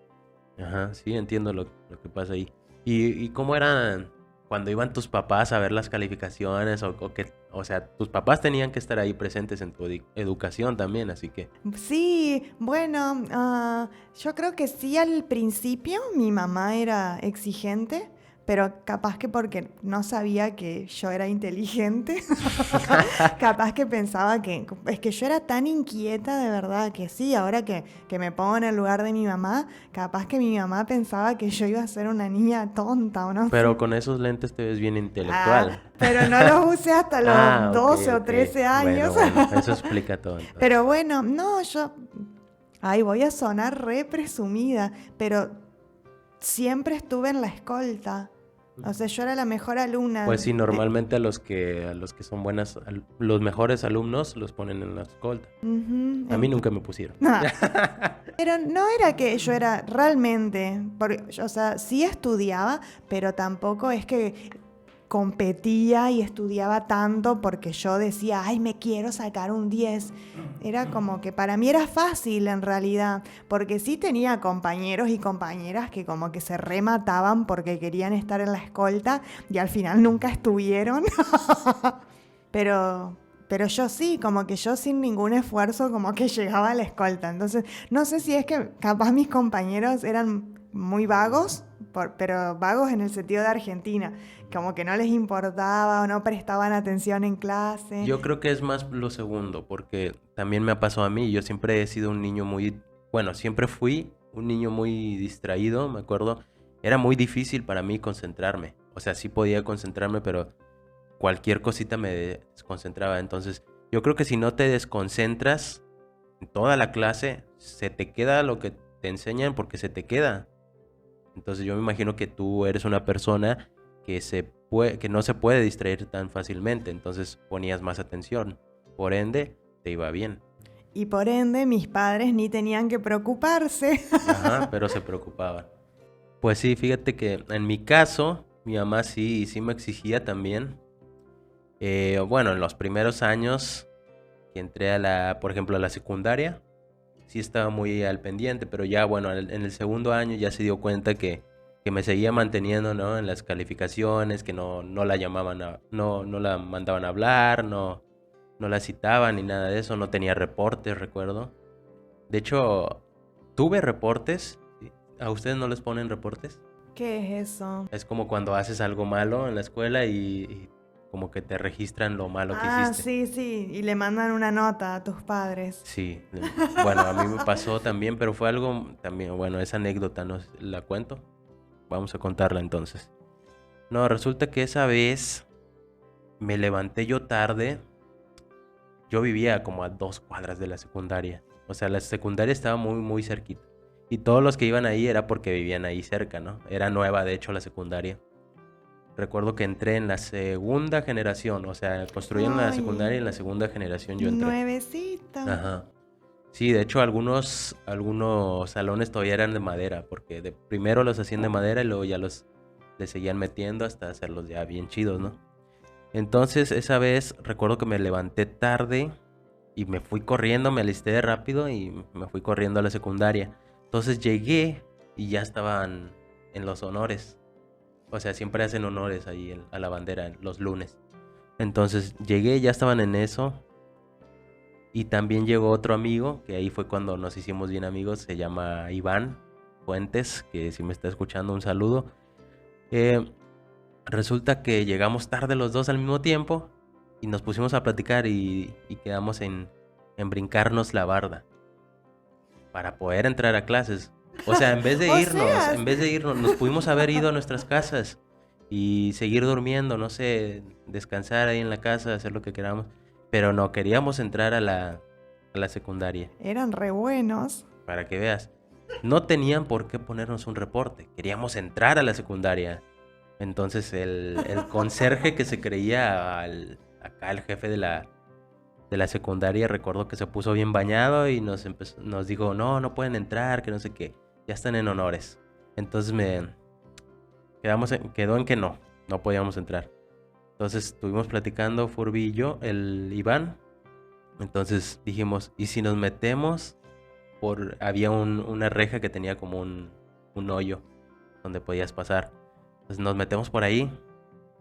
Ajá, sí, entiendo lo que pasa ahí. ¿Y cómo eran cuando iban tus papás a ver las calificaciones? O sea, tus papás tenían que estar ahí presentes en tu educación también, así que... Sí, bueno, yo creo que sí al principio mi mamá era exigente, pero capaz que porque no sabía que yo era inteligente, capaz que pensaba que es que yo era tan inquieta de verdad que sí, ahora que me pongo en el lugar de mi mamá, capaz que mi mamá pensaba que yo iba a ser una niña tonta o no Pero sé. con esos lentes te ves bien intelectual. Pero no los usé hasta los 12 o 13 años. Bueno, eso explica todo entonces. Pero bueno, no, ay, voy a sonar re presumida, pero siempre estuve en la escolta. O sea, yo era la mejor alumna. Pues sí, normalmente a los que son los mejores alumnos los ponen en la escolta. A mí nunca me pusieron. Pero no era que yo era realmente, o sea, sí estudiaba, pero tampoco es que competía y estudiaba tanto porque yo decía, ay, me quiero sacar un 10. Era como que para mí era fácil en realidad, porque sí tenía compañeros y compañeras que como que se remataban porque querían estar en la escolta y al final nunca estuvieron. Pero Pero yo sí, como que yo sin ningún esfuerzo como que llegaba a la escolta. Entonces, no sé si es que capaz mis compañeros eran muy vagos, pero vagos en el sentido de Argentina, como que no les importaba o no prestaban atención en clase. Yo creo que es más lo segundo, porque también me ha pasado a mí. Yo siempre he sido un niño muy, bueno, siempre fui un niño muy distraído, me acuerdo. Era muy difícil para mí concentrarme. O sea, sí podía concentrarme, pero cualquier cosita me desconcentraba. Entonces, yo creo que si no te desconcentras en toda la clase, se te queda lo que te enseñan porque se te queda. Entonces, yo me imagino que tú eres una persona que no se puede distraer tan fácilmente. Entonces, ponías más atención. Por ende, te iba bien. Y por ende, mis padres ni tenían que preocuparse. Ajá, pero se preocupaban. Pues sí, fíjate que en mi caso, mi mamá sí me exigía también. Bueno, en los primeros años que entré por ejemplo, a la secundaria, sí estaba muy al pendiente, pero ya, bueno, en el segundo año ya se dio cuenta que me seguía manteniendo, ¿no? En las calificaciones, que no la llamaban, no la mandaban a hablar, no la citaban ni nada de eso, no tenía reportes, recuerdo. De hecho, tuve reportes. ¿Sí? ¿A ustedes no les ponen reportes? ¿Qué es eso? Es como cuando haces algo malo en la escuela y como que te registran lo malo que Ah, hiciste. sí, y le mandan una nota a tus padres. Sí, bueno, a mí me pasó también, pero fue algo también, bueno, esa anécdota no la cuento. Vamos a contarla entonces. No, resulta que esa vez me levanté yo tarde. Yo vivía como a 2 cuadras de la secundaria. O sea, la secundaria estaba muy cerquita. Y todos los que iban ahí era porque vivían ahí cerca, ¿no? Era nueva, de hecho, la secundaria. Recuerdo que entré en la segunda generación. O sea, construyeron la secundaria y en la segunda generación yo entré. Nuevecito. Ajá. Sí, de hecho algunos salones todavía eran de madera, porque primero los hacían de madera y luego ya le seguían metiendo hasta hacerlos ya bien chidos, ¿no? Entonces esa vez recuerdo que me levanté tarde y me fui corriendo, me alisté rápido y me fui corriendo a la secundaria. Entonces llegué y ya estaban en los honores. O sea, siempre hacen honores ahí a la bandera los lunes. Entonces llegué, ya estaban en eso. Y también llegó otro amigo, que ahí fue cuando nos hicimos bien amigos, se llama Iván Fuentes, que si me está escuchando un saludo. Resulta que llegamos tarde los dos al mismo tiempo y nos pusimos a platicar y quedamos en brincarnos la barda para poder entrar a clases. O sea, en vez de irnos, nos pudimos haber ido a nuestras casas y seguir durmiendo, no sé, descansar ahí en la casa, hacer lo que queramos. Pero no, queríamos entrar a la secundaria. Eran re buenos. Para que veas. No tenían por qué ponernos un reporte. Queríamos entrar a la secundaria. Entonces el conserje que se creía acá el jefe de la secundaria, recuerdo que se puso bien bañado y nos dijo, no pueden entrar, que no sé qué. Ya están en honores. Entonces quedó en que no podíamos entrar. Entonces estuvimos platicando Furby y yo, el Iván. Entonces dijimos, ¿y si nos metemos? Había una reja que tenía como un hoyo donde podías pasar. Entonces nos metemos por ahí.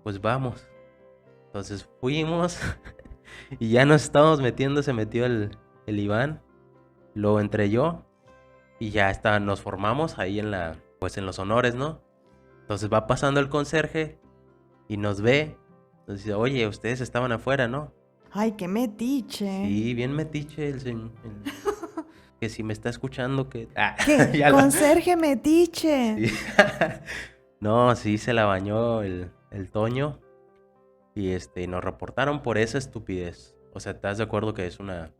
Pues vamos. Entonces fuimos y ya nos estábamos metiendo, se metió el Iván. Luego entré yo y ya nos formamos ahí en los honores, ¿no? Entonces va pasando el conserje y nos ve. Nos dice, oye, ustedes estaban afuera, ¿no? Ay, qué metiche. Sí, bien metiche el señor. Que si me está escuchando, que... ¿Qué? Conserje metiche. Sí. No, sí, se la bañó el Toño. Y nos reportaron por esa estupidez. O sea, ¿estás de acuerdo que es una...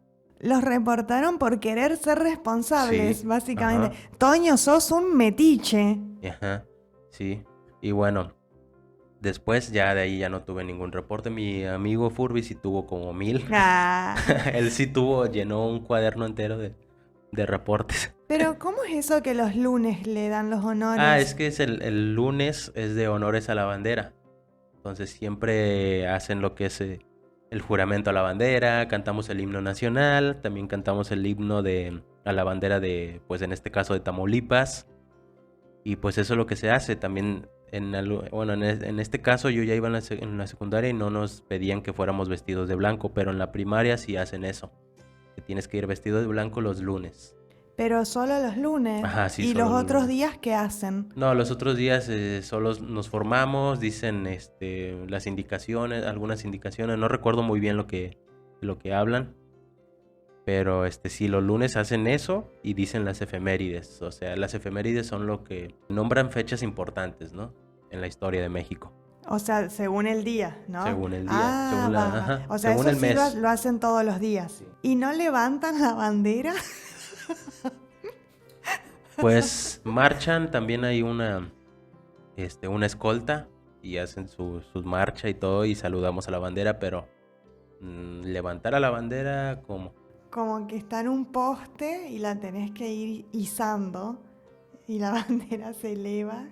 Los reportaron por querer ser responsables, Sí, básicamente. ajá. Toño, sos un metiche. Ajá, sí. Y bueno, después ya de ahí ya no tuve ningún reporte. Mi amigo Furby sí tuvo como 1000. Ah. Él sí llenó un cuaderno entero de reportes. Pero, ¿cómo es eso que los lunes le dan los honores? Es que el lunes es de honores a la bandera. Entonces siempre hacen lo que es el juramento a la bandera, cantamos el himno nacional, también cantamos el himno a la bandera de, pues en este caso de Tamaulipas. Y pues eso es lo que se hace. También En este caso yo ya iba en la secundaria y no nos pedían que fuéramos vestidos de blanco, pero en la primaria sí hacen eso, que tienes que ir vestido de blanco los lunes. Pero solo los lunes. Ajá, sí, ¿Y los solo los otros lunes. días qué hacen? No, los otros días solo nos formamos, dicen las indicaciones, algunas indicaciones, no recuerdo muy bien lo que hablan, pero sí, los lunes hacen eso y dicen las efemérides. O sea, las efemérides son lo que nombran fechas importantes, ¿no? En la historia de México, O sea, según el día, ¿no? según el día, Ah, va, va. ajá, O sea, según eso el sí mes. lo hacen todos los días. Sí. ¿Y no levantan la bandera? Pues marchan, también hay una escolta y hacen sus marcha y todo y saludamos a la bandera, pero levantar a la bandera, ¿cómo? Como que está en un poste y la tenés que ir izando y la bandera se eleva.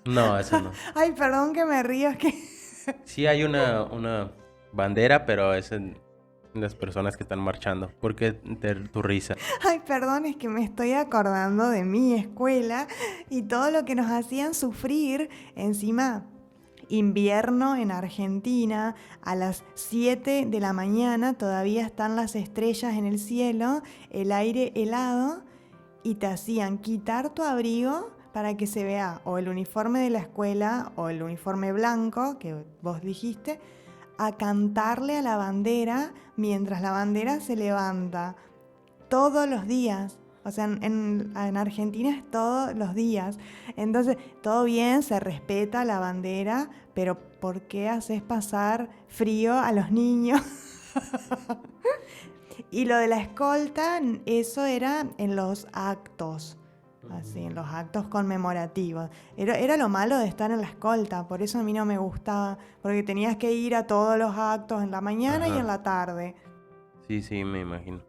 No, eso no. Ay, perdón que me río, es que... Sí hay una bandera, pero es en las personas que están marchando. ¿Por qué tu risa? Ay, perdón, es que me estoy acordando de mi escuela y todo lo que nos hacían sufrir. Encima, invierno en Argentina, a las 7 de la mañana todavía están las estrellas en el cielo, el aire helado, y te hacían quitar tu abrigo para que se vea o el uniforme de la escuela o el uniforme blanco que vos dijiste, a cantarle a la bandera mientras la bandera se levanta. Todos los días. O sea, en Argentina es todos los días. Entonces, todo bien, se respeta la bandera, pero ¿por qué haces pasar frío a los niños? Y lo de la escolta, eso era en los actos, así, en los actos conmemorativos. Era lo malo de estar en la escolta, por eso a mí no me gustaba, porque tenías que ir a todos los actos en la mañana y en Ajá. la tarde. Sí, sí, me imagino.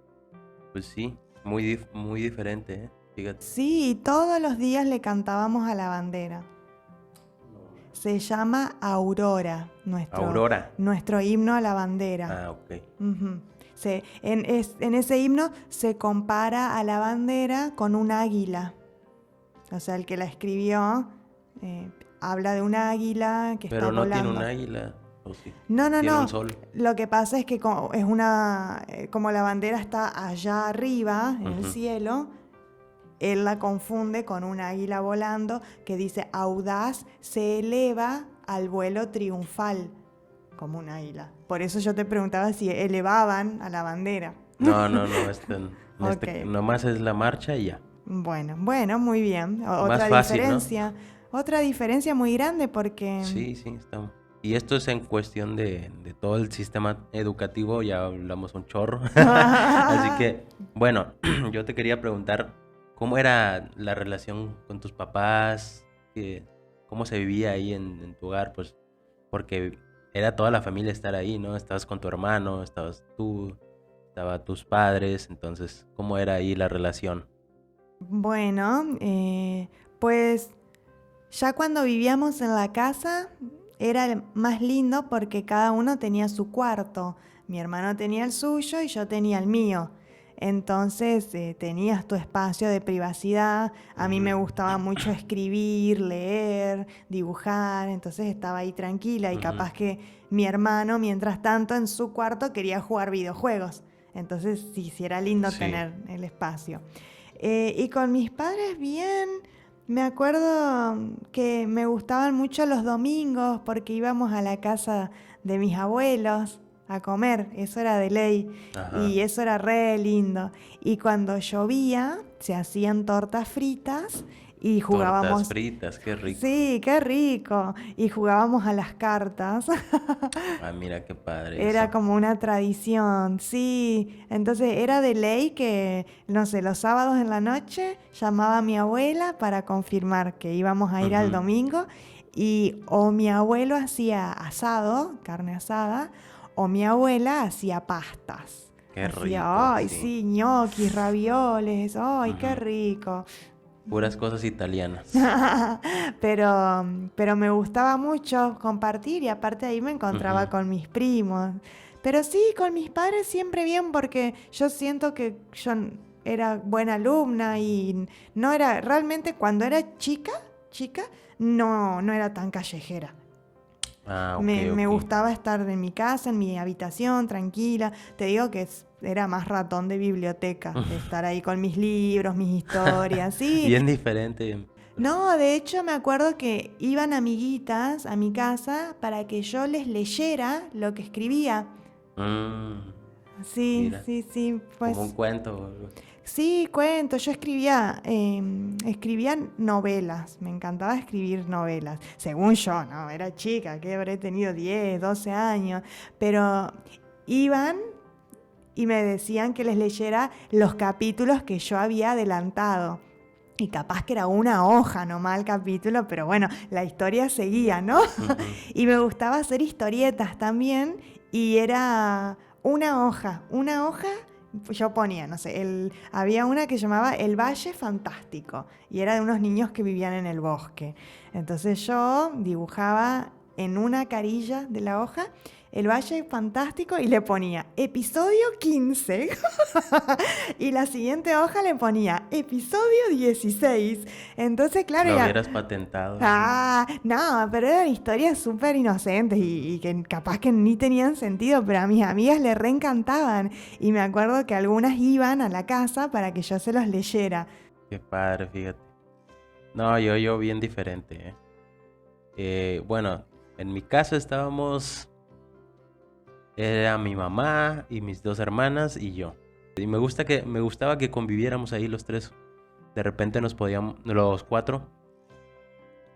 Pues sí, muy diferente, ¿eh? Fíjate. Sí, y todos los días le cantábamos a la bandera. Se llama Aurora, Aurora. nuestro himno a la bandera. Ah, ok. Ujú. En ese himno se compara a la bandera con un águila. O sea, el que la escribió habla de un águila que Pero está no tiene un volando. águila, ¿o sí? No, no, Tiene un no. sol. Lo que pasa es que como la bandera está allá arriba, en el Ujú. cielo, él la confunde con un águila volando que dice audaz se eleva al vuelo triunfal, como un águila. Por eso yo te preguntaba si elevaban a la bandera. No, Ok. nomás es la marcha y ya. Bueno, muy bien. Más fácil, ¿no? Otra diferencia muy grande porque... Sí, sí, estamos. Y esto es en cuestión de todo el sistema educativo, ya hablamos un chorro. Así que, bueno, yo te quería preguntar, ¿cómo era la relación con tus papás? ¿Cómo se vivía ahí en tu hogar? Pues, porque era toda la familia estar ahí, ¿no? Estabas con tu hermano, estabas tú, estaban tus padres, entonces, ¿cómo era ahí la relación? Bueno, pues ya cuando vivíamos en la casa era más lindo porque cada uno tenía su cuarto. Mi hermano tenía el suyo y yo tenía el mío. Entonces tenías tu espacio de privacidad. A mí me Ujú, gustaba mucho escribir, leer, dibujar. Entonces estaba ahí tranquila y ujú. capaz que mi hermano, mientras tanto, en su cuarto quería jugar videojuegos. Entonces sí era lindo Sí. tener el espacio. Y con mis padres bien, me acuerdo que me gustaban mucho los domingos porque íbamos a la casa de mis abuelos a comer, eso era de ley Ajá. y eso era re lindo. Y cuando llovía se hacían tortas fritas y Tortas jugábamos, fritas, qué rico. sí, qué rico, y jugábamos a las cartas. Ah, mira qué padre Era eso. como una tradición, sí. Entonces era de ley que, no sé, los sábados en la noche llamaba a mi abuela para confirmar que íbamos a ir al Ujú. domingo y o mi abuelo hacía asado, carne asada, o mi abuela hacía pastas. Qué rico, Hacía, ay, sí. sí, ñoquis, ravioles, ay, qué Ujú. rico. Puras cosas italianas. Pero me gustaba mucho compartir y aparte ahí me encontraba Ujú. con mis primos. Pero sí, con mis padres siempre bien porque yo siento que yo era buena alumna y no era, realmente cuando era chica chica, no era tan callejera. Ah, ok, Me ok. gustaba estar en mi casa, en mi habitación, tranquila. Te digo que era más ratón de biblioteca, de estar ahí con mis libros, mis historias, sí. Bien diferente. No, de hecho me acuerdo que iban amiguitas a mi casa para que yo les leyera lo que escribía. Mm, Sí, mira, sí, sí, como un pues cuento o algo. sí, cuento. Yo escribía novelas, me encantaba escribir novelas, según yo, ¿no? Era chica, que habré tenido 10, 12 años, pero iban y me decían que les leyera los capítulos que yo había adelantado. Y capaz que era una hoja nomás el capítulo, pero bueno, la historia seguía, ¿no? Ujú. Y me gustaba hacer historietas también y era una hoja, yo ponía, no sé, había una que llamaba El Valle Fantástico y era de unos niños que vivían en el bosque. Entonces yo dibujaba en una carilla de la hoja El Valle Fantástico y le ponía episodio 15 y la siguiente hoja le ponía episodio 16. Entonces, claro, Lo ya. hubieras patentado así. Ah, no, pero eran historias súper inocentes y que capaz que ni tenían sentido, pero a mis amigas le reencantaban. Y me acuerdo que algunas iban a la casa para que yo se los leyera. Qué padre, fíjate. No, yo bien diferente, ¿eh? Bueno, en mi caso era mi mamá y mis dos hermanas y yo. Y me gustaba que conviviéramos ahí los tres. De repente los cuatro,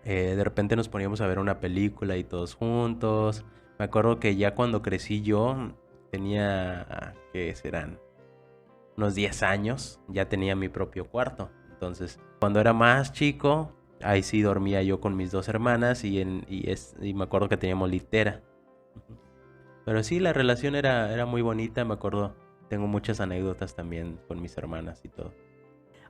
de repente nos poníamos a ver una película y todos juntos. Me acuerdo que ya cuando crecí yo, tenía, ¿qué serán? Unos 10 años, ya tenía mi propio cuarto. Entonces, cuando era más chico, ahí sí dormía yo con mis dos hermanas y me acuerdo que teníamos litera. Ujú. Pero sí, la relación era muy bonita, me acuerdo. Tengo muchas anécdotas también con mis hermanas y todo.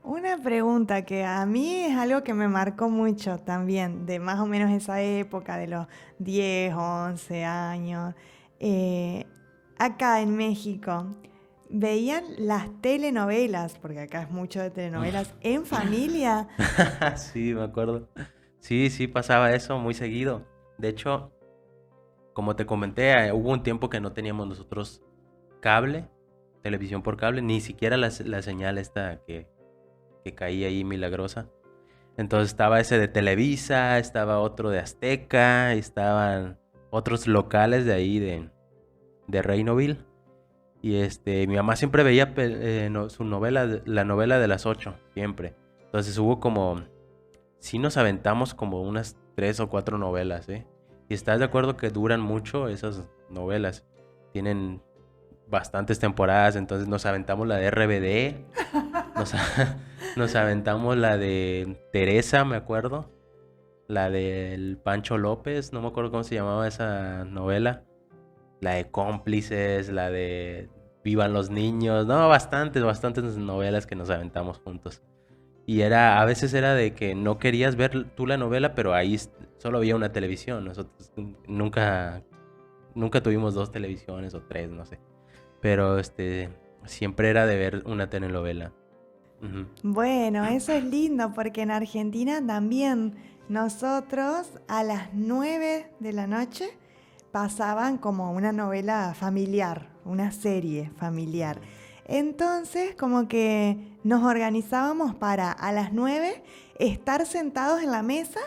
Una pregunta que a mí es algo que me marcó mucho también, de más o menos esa época, de los 10, 11 años. Eh, Acá en México, ¿veían las telenovelas? Porque acá es mucho de telenovelas en familia. Sí, me acuerdo. Sí, sí, pasaba eso muy seguido. De hecho, como te comenté, hubo un tiempo que no teníamos nosotros cable, televisión por cable, ni siquiera la señal esta que caía ahí milagrosa. Entonces estaba ese de Televisa, estaba otro de Azteca, estaban otros locales de ahí de Reinoville. Y mi mamá siempre veía su novela, la novela de las 8 siempre. Entonces hubo sí nos aventamos como unas 3 o 4 novelas, ¿eh? Y estás de acuerdo que duran mucho esas novelas. Tienen bastantes temporadas, entonces nos aventamos la de RBD, nos, nos aventamos la de Teresa, me acuerdo, la del Pancho López, no me acuerdo cómo se llamaba esa novela, la de Cómplices, la de Vivan los niños, no, bastantes novelas que nos aventamos juntos. Y a veces era de que no querías ver tú la novela, pero ahí solo había una televisión. Nosotros nunca tuvimos dos televisiones o tres, no sé. Pero siempre era de ver una telenovela. Ujú. Bueno, eso es lindo porque en Argentina también nosotros a las 9 de la noche pasaban como una novela familiar, una serie familiar. Entonces, como que nos organizábamos para a las 9 estar sentados en la mesa,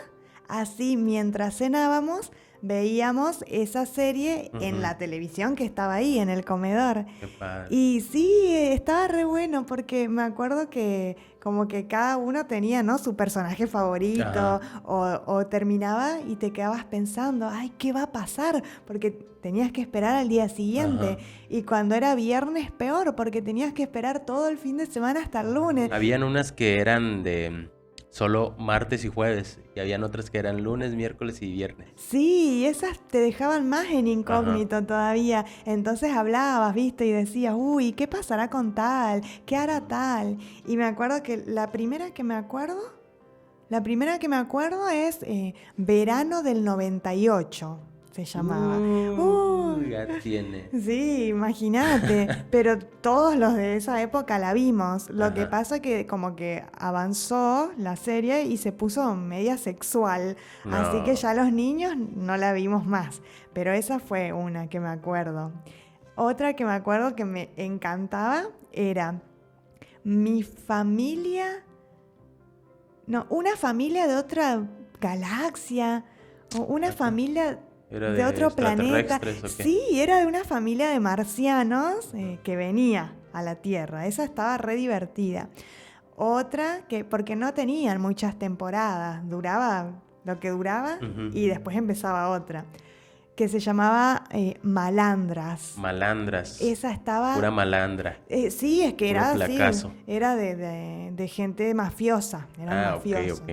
así mientras cenábamos, veíamos esa serie en Ujú. la televisión que estaba ahí, en el comedor. Qué padre. Y sí, estaba re bueno porque me acuerdo que como que cada uno tenía, ¿no? Su personaje favorito Ajá. o terminaba y te quedabas pensando, ay, ¿qué va a pasar? Porque tenías que esperar al día siguiente. Ajá. Y cuando era viernes, peor, porque tenías que esperar todo el fin de semana hasta el lunes. Habían unas que eran de solo martes y jueves. Y habían otras que eran lunes, miércoles y viernes. Sí, esas te dejaban más en Ajá. incógnito todavía. Entonces hablabas, viste, y decías, uy, ¿qué pasará con tal? ¿Qué hará tal? Y me acuerdo que la primera que me acuerdo es verano del 98. se llamaba. Ya tiene. Sí, imagínate. Pero todos los de esa época la vimos. Lo que Ajá. pasa que como que avanzó la serie y se puso media sexual. Así que No. ya los niños no la vimos más. Pero esa fue una que me acuerdo. Otra que me acuerdo que me encantaba era Mi familia... No, una familia de otra galaxia. O una Ajá. familia ¿Era de de otro planeta. extraterrestres o qué? Sí, era de una familia de marcianos que venía a la Tierra. Esa estaba re divertida. Otra que, porque no tenían muchas temporadas, duraba lo que duraba Ujú. y después empezaba otra, que se llamaba Malandras. Malandras. Esa Pura estaba, malandra. sí, es que Puro era así, flacazo. era de gente mafiosa, eran Ah, ok, mafiosos. ok.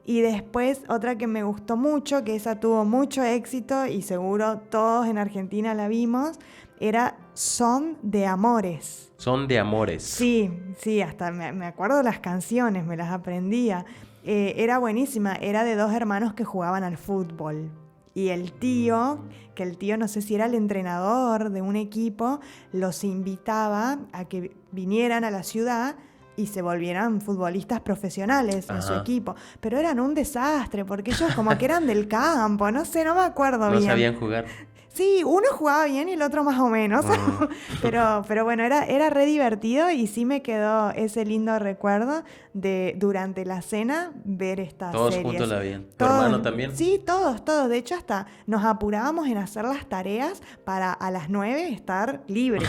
Y después otra que me gustó mucho, que esa tuvo mucho éxito y seguro todos en Argentina la vimos, era Son de Amores. Son de amores. Sí, sí, hasta me acuerdo de las canciones, me las aprendía. Era buenísima, era de dos hermanos que jugaban al fútbol. Y el tío, que el tío no sé si era el entrenador de un equipo, los invitaba a que vinieran a la ciudad y se volvieran futbolistas profesionales en su Ajá. equipo. Pero eran un desastre, porque ellos como que eran del campo, no sé, no me acuerdo No bien. sabían jugar. Sí, uno jugaba bien y el otro más o menos. Mm. Pero bueno, era re divertido y sí me quedó ese lindo recuerdo de durante la cena ver estas Todos series. juntos la veían. ¿Tu Todos, hermano también? sí, todos. De hecho, hasta nos apurábamos en hacer las tareas para a las 9 estar libres.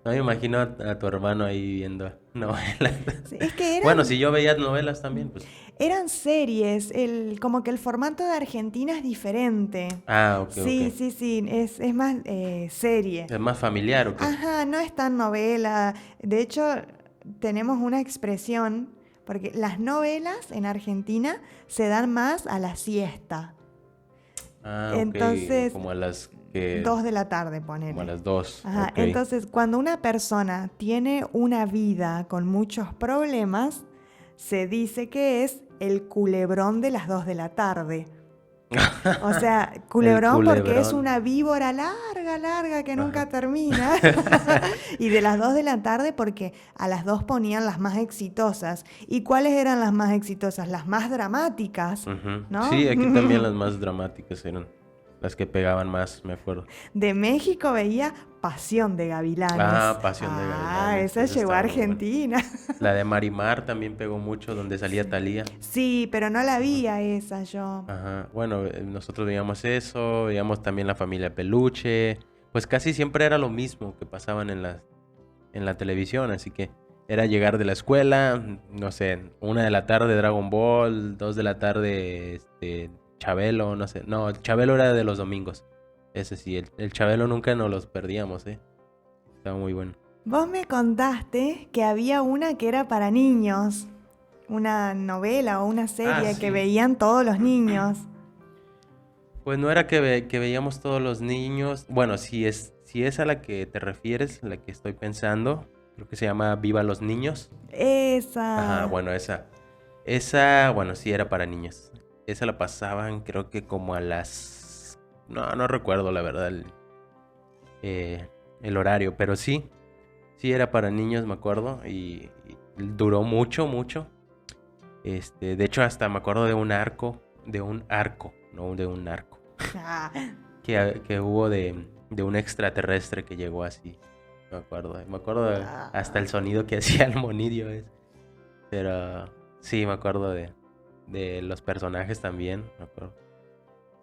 No me imagino a tu hermano ahí viendo novelas. Sí, es que Bueno, si yo veía novelas también, pues. eran series, como que el formato de Argentina es diferente. Ah, ok, ok. Sí, es más serie. ¿Es más familiar o qué? Ajá, no es tan novela. De hecho, tenemos una expresión, porque las novelas en Argentina se dan más a la siesta. Ah, ok. Entonces, Como a las que... 2 de la tarde, Como a ponele. las 2. Ajá, Ok. entonces cuando una persona tiene una vida con muchos problemas, se dice que es el culebrón de las 2 de la tarde. O sea, El culebrón porque es culebrón. una víbora larga que nunca Ajá. termina. Y de las 2 de la tarde porque a las 2 ponían las más exitosas. ¿Y cuáles eran las más exitosas? Las más dramáticas, Ujú. ¿no? Sí, aquí también las más dramáticas eran las que pegaban más, me acuerdo. De México veía Pasión de Gavilanes. Ah, Pasión de Ah, Gavilanes. esa Esa llegó a estaba muy buena. Argentina. La de Marimar también pegó mucho, donde salía Thalía. Sí, pero no la Ajá. vi a esa yo. Ajá. Bueno, nosotros veíamos eso, veíamos también La Familia Peluche. Pues casi siempre era lo mismo que pasaban en la televisión, así que era llegar de la escuela, no sé, 1 de la tarde Dragon Ball, 2 de la tarde Chabelo, no sé. No, el Chabelo era de los domingos. Ese sí, el Chabelo nunca nos los perdíamos, ¿eh? Estaba muy bueno. Vos me contaste que había una que era para niños, una novela o una Ah, serie que sí. veían todos los niños. Pues no era que veíamos todos los niños. Bueno, si es a la que te refieres, la que estoy pensando, creo que se llama Viva los Niños. Ajá, Esa. bueno, esa, bueno, sí era para niños. Esa la pasaban, creo que como a las... No recuerdo la verdad el horario, pero sí era para niños, me acuerdo, y duró mucho. De hecho, hasta me acuerdo de un arco, no de un narco, Ah, que hubo de un extraterrestre que llegó así. Me acuerdo hasta el sonido que hacía el monillo pero sí, me acuerdo de los personajes también, me acuerdo.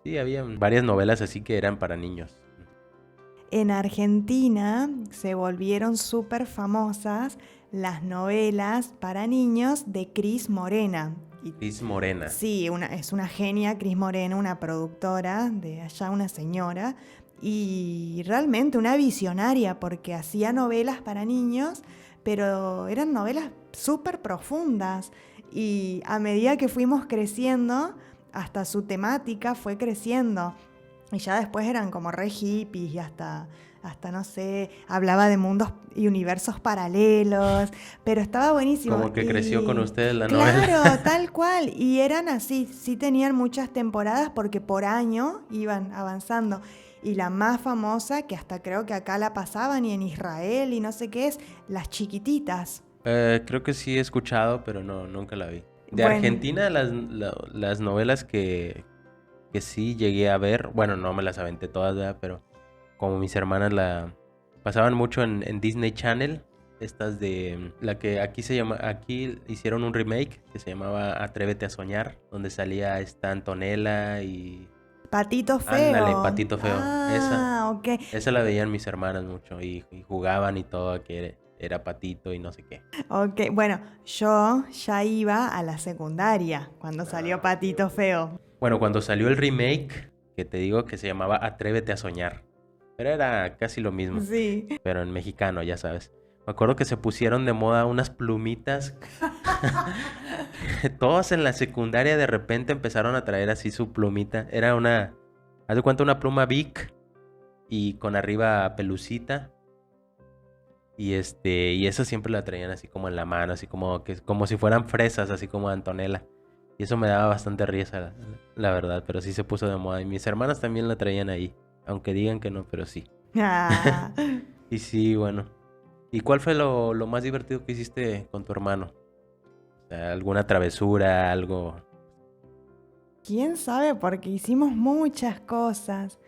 Sí, había varias novelas así que eran para niños. En Argentina se volvieron súper famosas las novelas para niños de Cris Morena. Cris Morena. Sí, es una genia, Cris Morena, una productora de allá, una señora, y realmente una visionaria porque hacía novelas para niños, pero eran novelas súper profundas y a medida que fuimos creciendo, hasta su temática fue creciendo. Y ya después eran como re hippies y hasta no sé, hablaba de mundos y universos paralelos, pero estaba buenísimo. Como que creció con Y ustedes la novela. claro, tal cual. Y eran así, sí tenían muchas temporadas porque por año iban avanzando. Y la más famosa, que hasta creo que acá la pasaban y en Israel y no sé qué es, Las Chiquititas. Creo que sí he escuchado, pero no, nunca la vi. De Bueno, Argentina, las novelas que sí llegué a ver, bueno, no me las aventé todas, ¿verdad? Pero como mis hermanas la pasaban mucho en Disney Channel, estas de la que aquí hicieron un remake que se llamaba Atrévete a soñar, donde salía esta Antonella y Patito ándale, Feo. Patito Feo. Ah, ok. Esa la veían mis hermanas mucho y jugaban y todo, que era Patito y no sé qué. Ok, bueno, yo ya iba a la secundaria cuando salió Ah, ok, Patito ok. Feo. Bueno, cuando salió el remake, que te digo que se llamaba Atrévete a soñar, pero era casi lo mismo, Sí. pero en mexicano, ya sabes. Me acuerdo que se pusieron de moda unas plumitas. Todos en la secundaria de repente empezaron a traer así su plumita. Era haz de cuenta una pluma Bic y con arriba pelucita. Y eso siempre la traían así como en la mano, así como si fueran fresas, así como Antonella. Y eso me daba bastante risa, la verdad, pero sí se puso de moda. Y mis hermanas también la traían ahí, aunque digan que no, pero sí. Ah, Y sí, bueno. ¿Y cuál fue lo más divertido que hiciste con tu hermano? O sea, alguna travesura, algo. quién sabe, porque hicimos muchas cosas.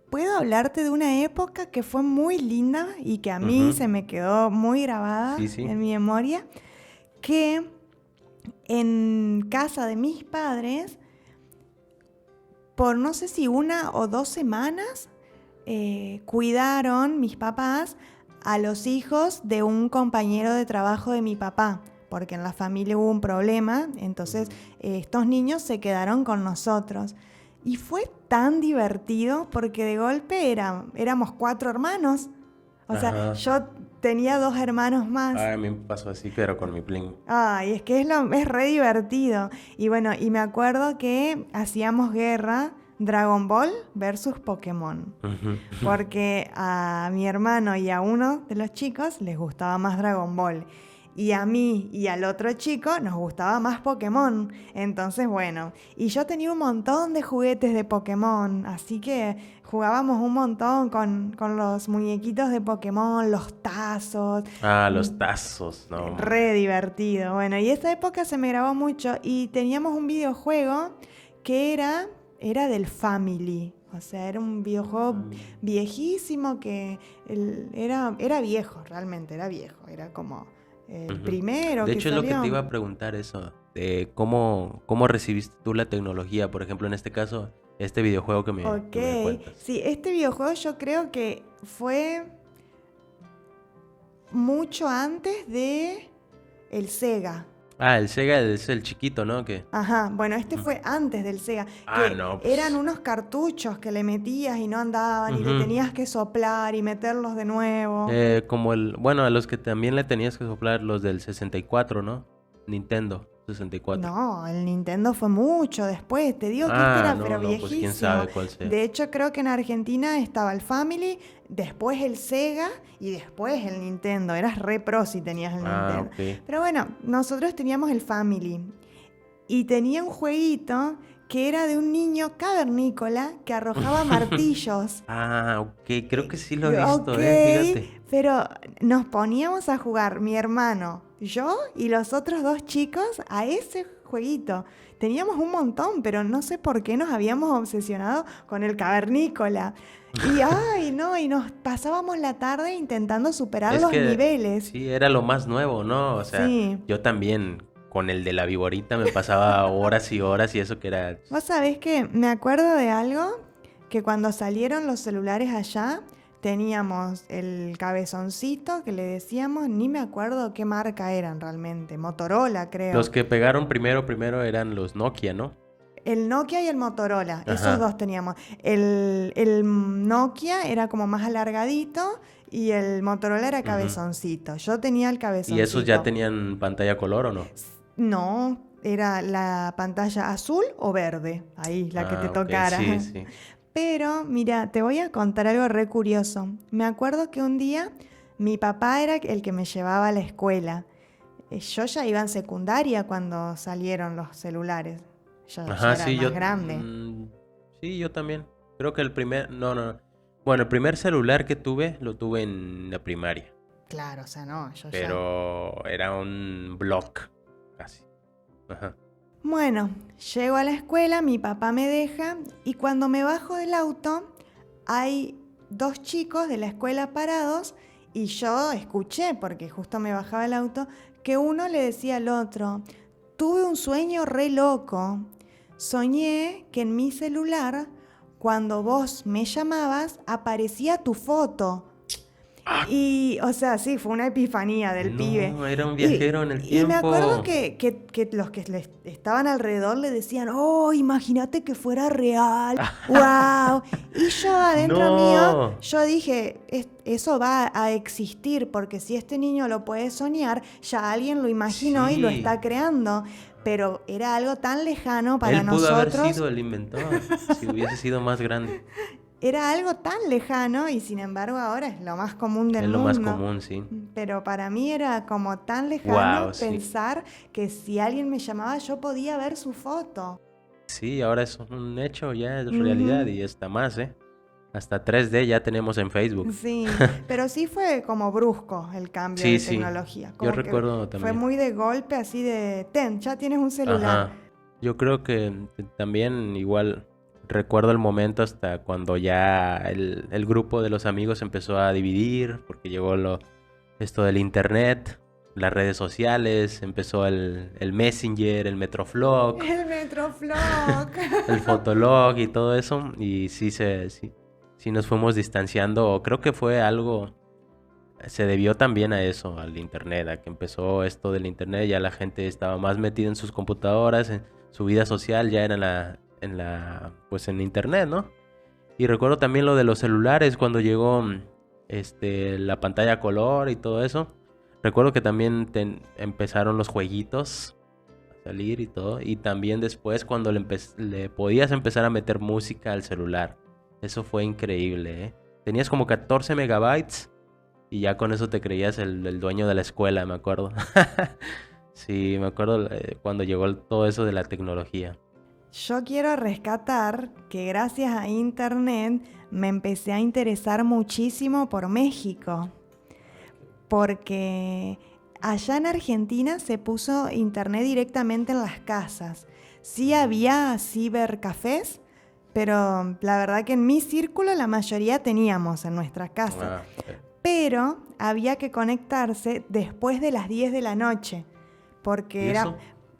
Puedo hablarte de una época que fue muy linda y que a mí Ujú. se me quedó muy grabada Sí, sí. en mi memoria, que en casa de mis padres, por no sé si 1 o 2 semanas, cuidaron mis papás a los hijos de un compañero de trabajo de mi papá, porque en la familia hubo un problema, entonces Ujú. estos niños se quedaron con nosotros. Y fue tan divertido porque de golpe éramos 4 hermanos. O sea, Ajá. yo tenía 2 hermanos más. Ay, a mí me pasó así, pero con mi Plin. Ay, es que es re divertido. Y bueno, y me acuerdo que hacíamos guerra Dragon Ball versus Pokémon. Ujú. Porque a mi hermano y a uno de los chicos les gustaba más Dragon Ball. Y a mí y al otro chico nos gustaba más Pokémon. Entonces, bueno, y yo tenía un montón de juguetes de Pokémon. Así que jugábamos un montón con los muñequitos de Pokémon, los tazos. Ah, Mm, los tazos, no, Re hombre. divertido. Bueno, y esa época se me grabó mucho y teníamos un videojuego que era del Family. O sea, era un videojuego Family. viejísimo que era viejo, realmente era viejo. Era como el Ujú. primero De que hecho, es lo que te salió. iba a preguntar eso, de cómo recibiste tú la tecnología, por ejemplo, en este caso, este videojuego Ok, que me cuentas. sí, este videojuego yo creo que fue mucho antes de el Sega. Ah, el Sega es el chiquito, ¿no? Que Ajá, bueno, este Ujú. fue antes del Sega, Ah, que no, eran pues. unos cartuchos que le metías y no andaban y le Ujú. tenías que soplar y meterlos de nuevo. Bueno, a los que también le tenías que soplar los del 64, ¿no? Nintendo 64. No, el Nintendo fue mucho después, te digo que este Ah, era no, pero no, pues quién viejísimo. sabe cuál sea. De hecho, creo que en Argentina estaba el Family, después el Sega y después el Nintendo. Eras re pro si tenías el Ah, Nintendo. ok. Pero bueno, nosotros teníamos el Family y tenía un jueguito que era de un niño cavernícola que arrojaba martillos. Ah, ok, creo que sí lo he Ok, visto, fíjate. pero nos poníamos a jugar mi hermano, yo y los otros 2 chicos a ese jueguito. Teníamos un montón, pero no sé por qué nos habíamos obsesionado con el cavernícola. Y ay, no, y nos pasábamos la tarde intentando superar Es los que niveles. sí, era lo más nuevo, ¿no? O sea, Sí. yo también con el de la viborita me pasaba horas y horas y eso que era. Vos sabés que me acuerdo de algo, que cuando salieron los celulares allá, teníamos el cabezoncito que le decíamos, ni me acuerdo qué marca eran realmente, Motorola Los creo. que pegaron primero eran los Nokia, ¿no? El Nokia y el Motorola, esos Ajá. dos teníamos. El Nokia era como más alargadito y el Motorola era Ujú. cabezoncito. Yo tenía el ¿Y esos ya cabezoncito. tenían pantalla color o no? No, era la pantalla azul o verde, ahí la que te Ok, tocara. sí, sí. Pero mira, te voy a contar algo re curioso. Me acuerdo que un día mi papá era el que me llevaba a la escuela. Yo ya iba en secundaria cuando salieron los celulares. Yo ya Ajá, era sí, más grande. sí, yo también. Creo que no, no. Bueno, el primer celular que tuve, lo tuve en la primaria, Claro, o sea, no, yo ya... pero era un block, casi. Ajá. Bueno, llego a la escuela, mi papá me deja y cuando me bajo del auto hay dos chicos de la escuela parados y yo escuché, porque justo me bajaba el auto, que uno le decía al otro, tuve un sueño re loco. Soñé que en mi celular, cuando vos me llamabas, aparecía tu foto. Ah, Y, o sea, sí, fue una epifanía del pibe. no, era un Y, viajero en el y me acuerdo tiempo. que los que estaban alrededor le decían, oh, imagínate que fuera real, wow. Y yo adentro mío, No. yo dije, eso va a existir, porque si este niño lo puede soñar, ya alguien lo imaginó y lo Sí. está creando. Pero era algo tan lejano para Él pudo haber nosotros. sido el inventor, si hubiese sido más grande. Era algo tan lejano y sin embargo ahora es lo más común del Es lo más mundo. común, sí. Pero para mí era como tan Wow, lejano sí. pensar que si alguien me llamaba yo podía ver su foto. Sí, ahora es un hecho, ya es realidad Ujú. y está más, ¿eh? Hasta 3D ya tenemos en Facebook. Sí, pero sí fue como brusco el cambio Sí, de sí. tecnología. Yo Como que recuerdo fue también. muy de golpe, así de, ten, ya tienes un celular. Ajá. Yo creo que también igual recuerdo el momento hasta cuando ya el grupo de los amigos empezó a dividir, porque llegó esto del internet, las redes sociales, empezó el Messenger, el Metroflog, El Metroflog. el Fotolog y todo eso. Y sí nos fuimos distanciando. Creo que fue algo, se debió también a eso, al internet, a que empezó esto del internet, ya la gente estaba más metida en sus computadoras, en su vida social ya era pues en internet, ¿no? Y recuerdo también lo de los celulares cuando llegó la pantalla a color y todo eso. Recuerdo que también empezaron los jueguitos a salir y todo. Y también después cuando le podías empezar a meter música al celular. Eso fue increíble, ¿eh? Tenías como 14 megabytes y ya con eso te creías el dueño de la escuela, me acuerdo. Sí, me acuerdo cuando llegó todo eso de la tecnología. Yo quiero rescatar que gracias a internet me empecé a interesar muchísimo por México, porque allá en Argentina se puso internet directamente en las casas. Sí había cibercafés, pero la verdad que en mi círculo la mayoría teníamos en nuestras casas. Ah, Pero había que conectarse después de las 10 de la noche, ¿y porque era, eso?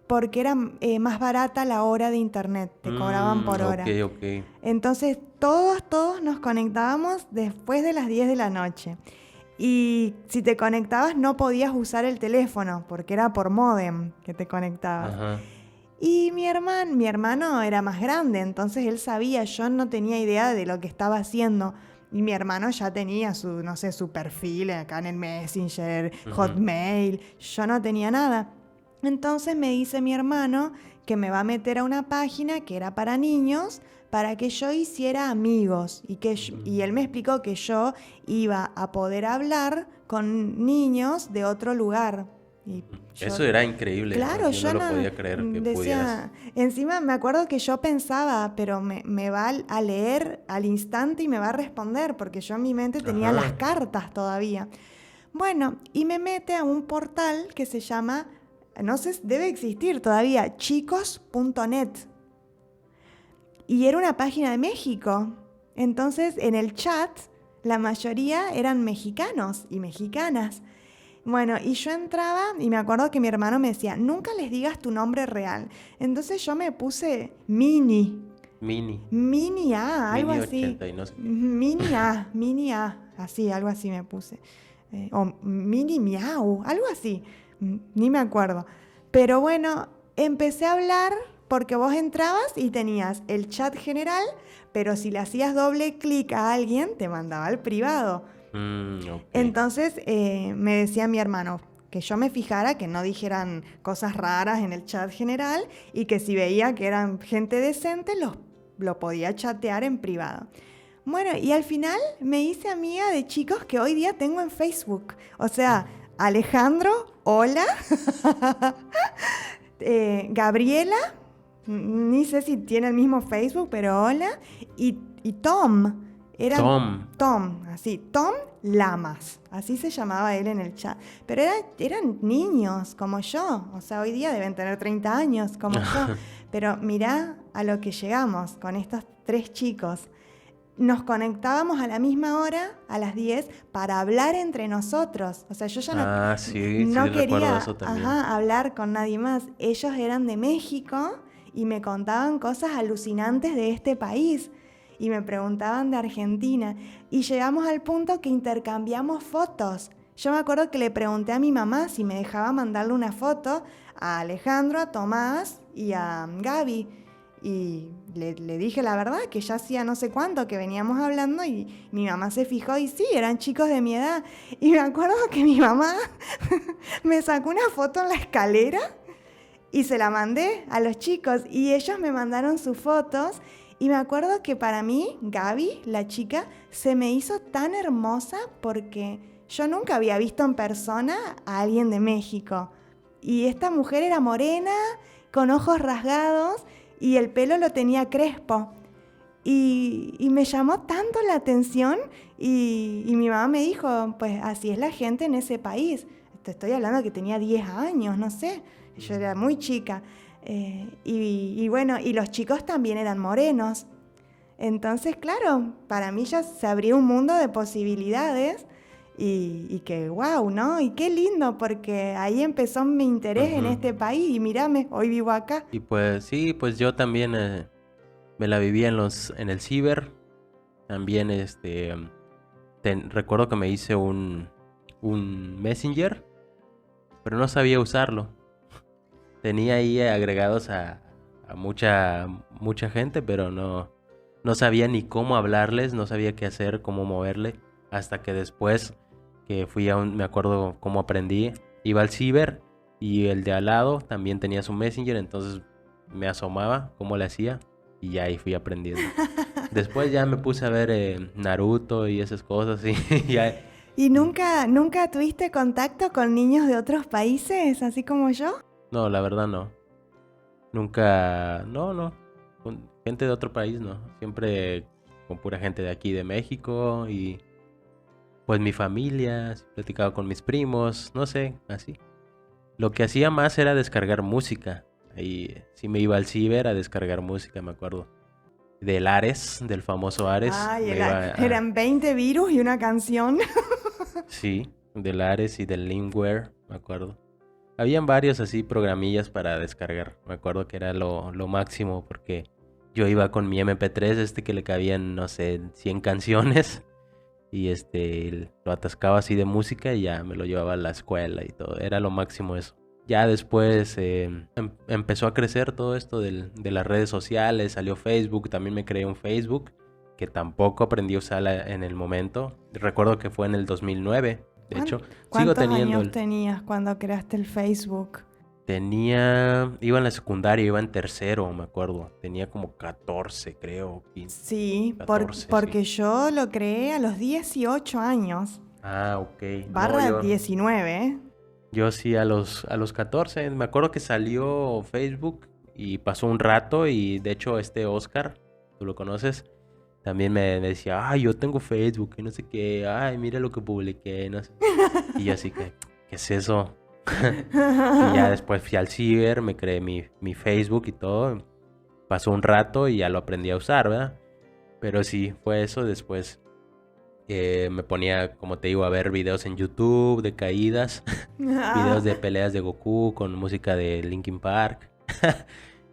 porque era más barata la hora de internet, te cobraban por Ok, hora. ok. Entonces todos nos conectábamos después de las 10 de la noche. Y si te conectabas no podías usar el teléfono, porque era por módem que te conectabas. Ajá. Y mi hermano era más grande, entonces él sabía, yo no tenía idea de lo que estaba haciendo. Y mi hermano ya tenía su, no sé, su perfil acá en el Messenger, Ujú. Hotmail, yo no tenía nada. Entonces me dice mi hermano que me va a meter a una página que era para niños para que yo hiciera amigos y él me explicó que yo iba a poder hablar con niños de otro lugar. Y yo Eso era increíble, ¿no? Claro, Yo no yo lo no podía creer que pudieras. decía, encima me acuerdo que yo pensaba, pero me va a leer al instante y me va a responder, porque yo en mi mente tenía las Ajá. cartas todavía. Bueno, y me mete a un portal que se llama, no sé, debe existir todavía, chicos.net. Y era una página de México. Entonces, en el chat, la mayoría eran mexicanos y mexicanas. Bueno, y yo entraba y me acuerdo que mi hermano me decía, nunca les digas tu nombre real. Entonces yo me puse Mini, Mini. Mini A, algo Mini así. 80 y no sé. Mini A, así, algo así me puse. O Mini Miau, algo así, ni me acuerdo. Pero bueno, empecé a hablar porque vos entrabas y tenías el chat general, pero si le hacías doble clic a alguien, te mandaba al privado. Ok. Entonces me decía mi hermano, que yo me fijara que no dijeran cosas raras en el chat general y que si veía que eran gente decente, lo podía chatear en privado. Bueno, y al final me hice amiga de chicos que hoy día tengo en Facebook. O sea, Alejandro, hola. Gabriela, ni sé si tiene el mismo Facebook, pero hola. Y Tom, Tom, así, Tom Lamas, así se llamaba él en el chat. Pero eran niños como yo, o sea, hoy día deben tener 30 años como yo. Pero mirá a lo que llegamos con estos 3 chicos. Nos conectábamos a la misma hora, a las 10, para hablar entre nosotros. O sea, yo ya no recuerdo quería eso también. hablar con nadie más. Ellos eran de México y me contaban cosas alucinantes de este país. Y me preguntaban de Argentina. Y llegamos al punto que intercambiamos fotos. Yo me acuerdo que le pregunté a mi mamá si me dejaba mandarle una foto a Alejandro, a Tomás y a Gaby. Y le dije la verdad, que ya hacía no sé cuánto que veníamos hablando y mi mamá se fijó y sí, eran chicos de mi edad. Y me acuerdo que mi mamá me sacó una foto en la escalera y se la mandé a los chicos y ellos me mandaron sus fotos. Y me acuerdo que para mí, Gaby, la chica, se me hizo tan hermosa porque yo nunca había visto en persona a alguien de México. Y esta mujer era morena, con ojos rasgados, y el pelo lo tenía crespo. Y me llamó tanto la atención y mi mamá me dijo, pues así es la gente en ese país. Te estoy hablando que tenía 10 años, no sé, yo era muy chica. Y bueno, y los chicos también eran morenos. Entonces, claro, para mí ya se abrió un mundo de posibilidades y que wow, ¿no? Y qué lindo, porque ahí empezó mi interés en este país y mírame, hoy vivo acá. Y pues sí, pues yo también me la vivía en el ciber. También recuerdo que me hice un Messenger, pero no sabía usarlo. Tenía ahí agregados a mucha gente, pero no sabía ni cómo hablarles, no sabía qué hacer, cómo moverle, hasta que después que me acuerdo cómo aprendí, iba al ciber y el de al lado también tenía su Messenger, entonces me asomaba cómo le hacía y ya ahí fui aprendiendo. Después ya me puse a ver Naruto y esas cosas y ya. ¿Y nunca tuviste contacto con niños de otros países, así como yo? No, la verdad no. Nunca, no. Con gente de otro país no. Siempre con pura gente de aquí de México y pues mi familia, platicaba con mis primos, no sé, así. Lo que hacía más era descargar música. Ahí sí me iba al ciber a descargar música, me acuerdo. Del Ares, del famoso Ares. Ay, eran 20 virus y una canción. Sí, del Ares y del Limeware, me acuerdo. Habían varios así programillas para descargar. Me acuerdo que era lo máximo porque yo iba con mi MP3 que le cabían, no sé, 100 canciones. Y lo atascaba así de música y ya me lo llevaba a la escuela y todo. Era lo máximo eso. Ya después empezó a crecer todo esto de las redes sociales. Salió Facebook, también me creé un Facebook que tampoco aprendí a usar en el momento. Recuerdo que fue en el 2009. De hecho, sigo teniendo. ¿Cuántos años tenías cuando creaste el Facebook? Iba en la secundaria, iba en tercero, me acuerdo. Tenía como 14, creo. 15, Sí, 14, porque sí. yo lo creé a los 18 años. Ah, ok. Barra 19, ¿eh? Yo sí, a los 14. Me acuerdo que salió Facebook y pasó un rato y de hecho Oscar, tú lo conoces, también me decía, yo tengo Facebook y no sé qué, mira lo que publiqué, no sé. Y yo así que, ¿qué es eso? Y ya después fui al ciber, me creé mi Facebook y todo. Pasó un rato y ya lo aprendí a usar, ¿verdad? Pero sí, fue eso. Después me ponía, como te digo, a ver videos en YouTube de caídas. Videos de peleas de Goku con música de Linkin Park.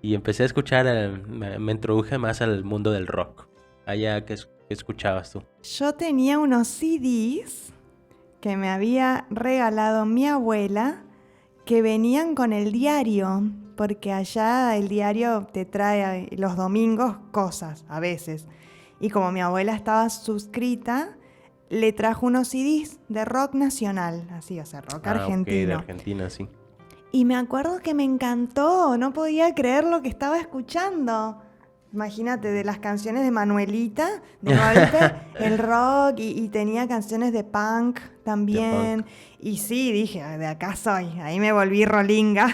Y empecé a escuchar, me introduje más al mundo del rock. Allá, ¿qué escuchabas tú? Yo tenía unos CDs que me había regalado mi abuela, que venían con el diario, porque allá el diario te trae los domingos cosas, a veces. Y como mi abuela estaba suscrita, le trajo unos CDs de rock nacional, así, o sea, rock argentino. Ok, de Argentina, sí. Y me acuerdo que me encantó, no podía creer lo que estaba escuchando. Imagínate, de las canciones de Manuelita, de golpe, el rock, y tenía canciones de punk De también. punk. Y sí, dije, de acá soy, ahí me volví rolinga.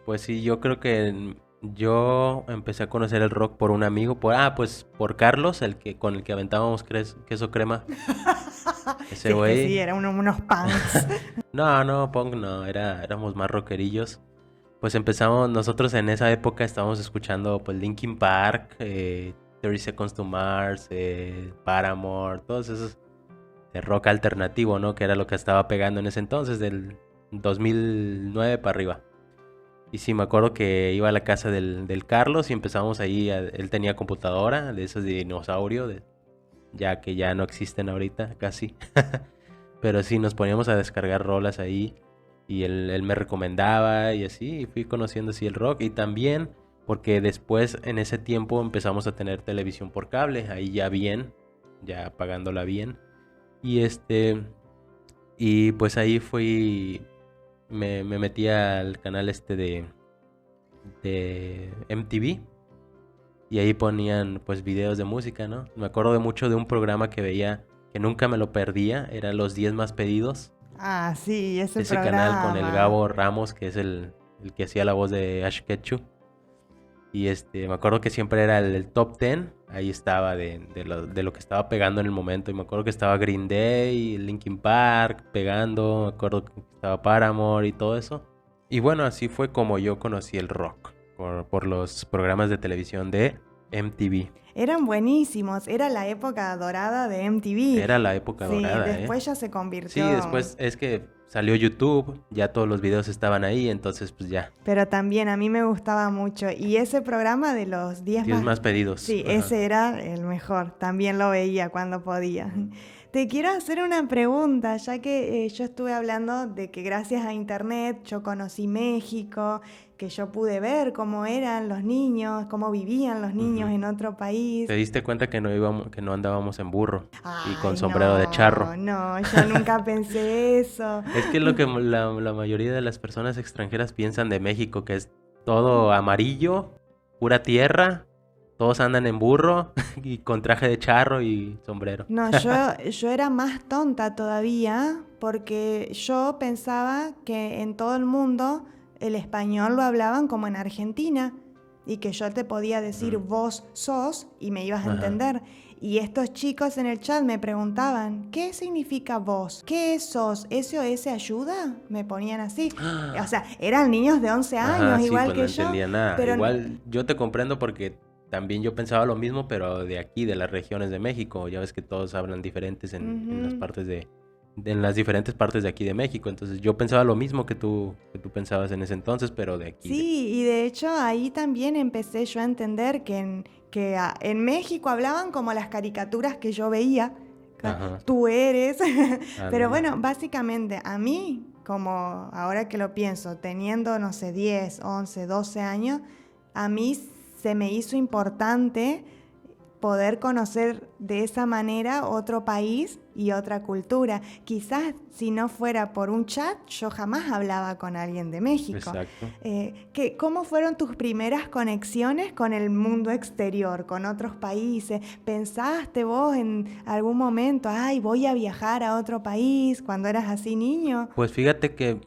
Pues sí, yo creo que yo empecé a conocer el rock por un amigo, pues por Carlos, con el que aventábamos queso crema. Sí, Ese es que sí, güey. eran unos punks. No, punk no, éramos más rockerillos. Pues empezamos, nosotros en esa época estábamos escuchando pues Linkin Park, 30 Seconds to Mars, Paramore, todos esos de rock alternativo, ¿no? Que era lo que estaba pegando en ese entonces, del 2009 para arriba. Y sí, me acuerdo que iba a la casa del Carlos y empezamos ahí, él tenía computadora de esos de dinosaurio, ya que ya no existen ahorita casi. Pero sí, nos poníamos a descargar rolas ahí y él me recomendaba y así, y fui conociendo así el rock. Y también porque después en ese tiempo empezamos a tener televisión por cable, ahí ya bien, ya pagándola bien. Y y pues ahí me metí al canal de MTV y ahí ponían pues videos de música, ¿no? Me acuerdo de mucho de un programa que veía que nunca me lo perdía, era Los 10 más pedidos. Ah, sí, ese Ese canal con el programa. Gabo Ramos, que es el que hacía la voz de Ash Ketchum. Y me acuerdo que siempre era el top 10, ahí estaba de lo que estaba pegando en el momento. Y me acuerdo que estaba Green Day, Linkin Park pegando, me acuerdo que estaba Paramore y todo eso. Y bueno, así fue como yo conocí el rock, por los programas de televisión de MTV. Eran buenísimos, era la época dorada de MTV. Era la época Sí, dorada, ¿eh? después ya se Sí, convirtió. después es que salió YouTube, ya todos los videos estaban ahí, entonces pues ya, Pero también a mí me gustaba mucho. Y ese programa de los 10 10 más... más pedidos. Sí, Ajá. ese era el mejor. También lo veía cuando podía. Te quiero hacer una pregunta, ya que yo estuve hablando de que gracias a Internet yo conocí México, que yo pude ver cómo eran los niños, cómo vivían los niños Ujú. en otro país. ¿Te diste cuenta que que no andábamos en burro y con Ay, sombrero de charro? no, yo nunca pensé eso. Es que es lo que la mayoría de las personas extranjeras piensan de México, que es todo amarillo, pura tierra, todos andan en burro y con traje de charro y sombrero. No, yo era más tonta todavía porque yo pensaba que en todo el mundo el español lo hablaban como en Argentina y que yo te podía decir Mm. vos sos y me ibas a Ajá. entender. Y estos chicos en el chat me preguntaban, ¿qué significa vos? ¿Qué es sos? ¿SOS ayuda? Me ponían así. O sea, eran niños de 11 años, Ajá, sí, igual pues no que yo, entendía nada. pero Igual yo te comprendo porque también yo pensaba lo mismo, pero de aquí, de las regiones de México. Ya ves que todos hablan diferentes en las ujú. partes en las diferentes partes de aquí de México. Entonces yo pensaba lo mismo que tú pensabas en ese entonces, pero de aquí. Sí, y de hecho ahí también empecé yo a entender en México hablaban como las caricaturas que yo veía. Ajá, Tú eres. Pero ándale. bueno, básicamente a mí, como ahora que lo pienso, teniendo, no sé, 10, 11, 12 años, a mí se me hizo importante poder conocer de esa manera otro país y otra cultura. Quizás si no fuera por un chat, yo jamás hablaba con alguien de México. Exacto. ¿Cómo fueron tus primeras conexiones con el mundo exterior, con otros países? ¿Pensaste vos en algún momento, ay, voy a viajar a otro país cuando eras así niño? Pues fíjate que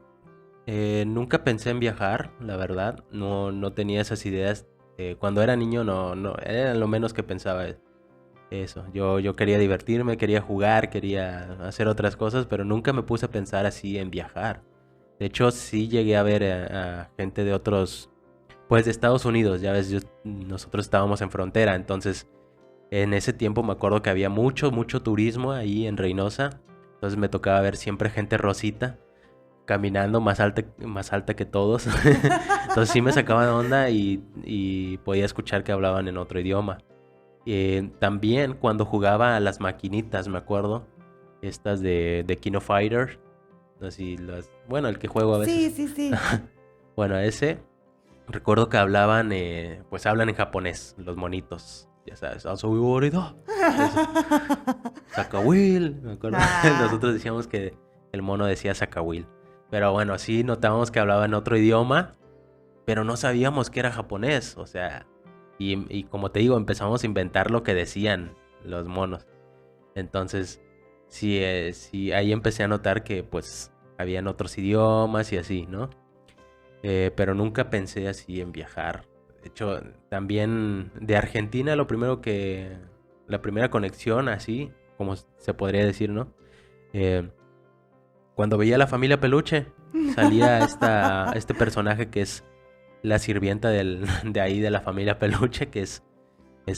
nunca pensé en viajar, la verdad. No tenía esas ideas. Cuando era niño no, era lo menos que pensaba eso. Yo quería divertirme, quería jugar, quería hacer otras cosas, pero nunca me puse a pensar así en viajar. De hecho, sí llegué a ver a gente de otros, pues de Estados Unidos, ya ves, nosotros estábamos en frontera, entonces en ese tiempo me acuerdo que había mucho turismo ahí en Reynosa, entonces me tocaba ver siempre gente rosita caminando más alta que todos. Entonces sí me sacaban onda y podía escuchar que hablaban en otro idioma. También cuando jugaba a las maquinitas, me acuerdo, estas de Kino Fighter, así bueno, el que juego a Sí, veces. sí, sí. Bueno, ese, recuerdo que hablaban, pues hablan en japonés, los monitos. ya sabes, Asobiborida. Zacahuil, me acuerdo. Nosotros decíamos que el mono decía Zacahuil. Pero bueno, así notábamos que hablaba en otro idioma, pero no sabíamos que era japonés, o sea, y como te digo, empezamos a inventar lo que decían los monos. Entonces, sí, ahí empecé a notar que pues habían otros idiomas y así, ¿no? Pero nunca pensé así en viajar. De hecho, también de Argentina la primera conexión así, como se podría decir, ¿no? Cuando veía La Familia Peluche, salía este personaje que es la sirvienta de ahí de La Familia Peluche, que es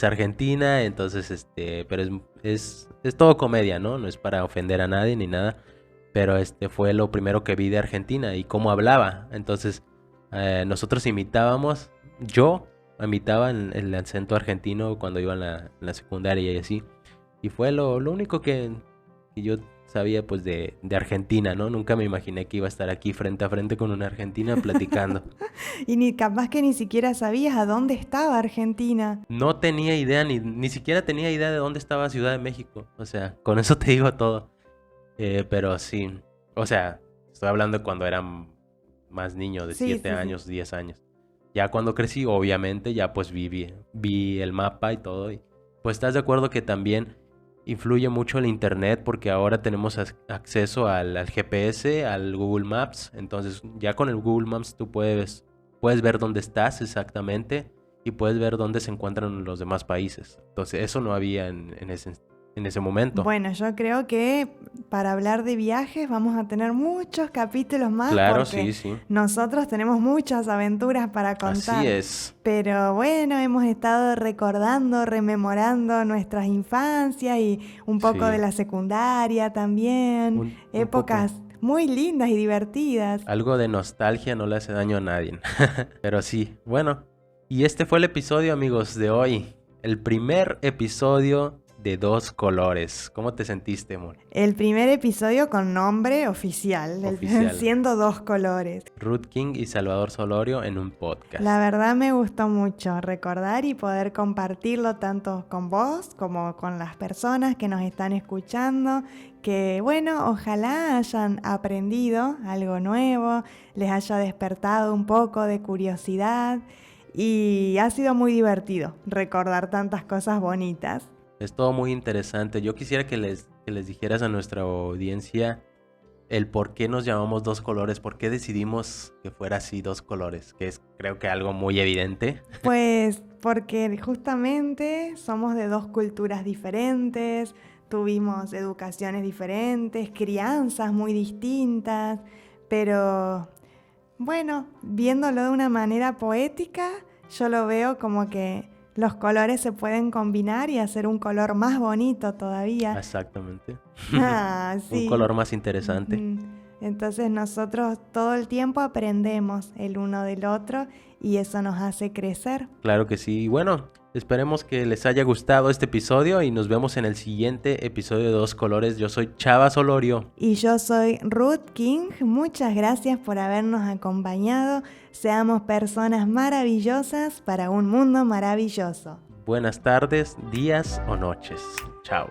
argentina, entonces, pero es todo comedia, ¿no? No es para ofender a nadie ni nada, pero fue lo primero que vi de Argentina y cómo hablaba. Entonces, nosotros yo imitaba el acento argentino cuando iba en la secundaria y así, y fue lo único que yo sabía pues de Argentina, ¿no? Nunca me imaginé que iba a estar aquí frente a frente con una argentina platicando. Y capaz que ni siquiera sabías a dónde estaba Argentina. No tenía idea, ni siquiera tenía idea de dónde estaba Ciudad de México. O sea, con eso te digo todo. Pero sí, o sea, estoy hablando de cuando era más niño, de 7 años, 10 años. Ya cuando crecí, obviamente, ya pues vi el mapa y todo. Y pues estás de acuerdo que también influye mucho el internet porque ahora tenemos acceso al GPS, al Google Maps. Entonces ya con el Google Maps tú puedes ver dónde estás exactamente y puedes ver dónde se encuentran los demás países. Entonces eso no había en ese momento. Bueno, yo creo que para hablar de viajes vamos a tener muchos capítulos más. Claro, porque sí. Nosotros tenemos muchas aventuras para contar. Así es. Pero bueno, hemos estado recordando, rememorando nuestras infancias y un poco de la secundaria también. Épocas muy lindas y divertidas. Algo de nostalgia no le hace daño a nadie. Pero sí, bueno. Y este fue el episodio, amigos, de hoy. El primer episodio de Dos Colores. ¿Cómo te sentiste, amor? El primer episodio con nombre oficial. Siendo Dos Colores. Ruth King y Salvador Solorio en un podcast. La verdad me gustó mucho recordar y poder compartirlo tanto con vos como con las personas que nos están escuchando. Que bueno, ojalá hayan aprendido algo nuevo, les haya despertado un poco de curiosidad y ha sido muy divertido recordar tantas cosas bonitas. Es todo muy interesante. Yo quisiera que les dijeras a nuestra audiencia el por qué nos llamamos Dos Colores, por qué decidimos que fuera así Dos Colores, que es creo que algo muy evidente. Pues porque justamente somos de dos culturas diferentes, tuvimos educaciones diferentes, crianzas muy distintas, pero bueno, viéndolo de una manera poética, yo lo veo como que los colores se pueden combinar y hacer un color más bonito todavía. Exactamente. Sí. Un color más interesante. Entonces nosotros todo el tiempo aprendemos el uno del otro y eso nos hace crecer. Claro que sí. Y bueno, esperemos que les haya gustado este episodio y nos vemos en el siguiente episodio de Dos Colores. Yo soy Chava Solorio. Y yo soy Ruth King. Muchas gracias por habernos acompañado. Seamos personas maravillosas para un mundo maravilloso. Buenas tardes, días o noches. Chao.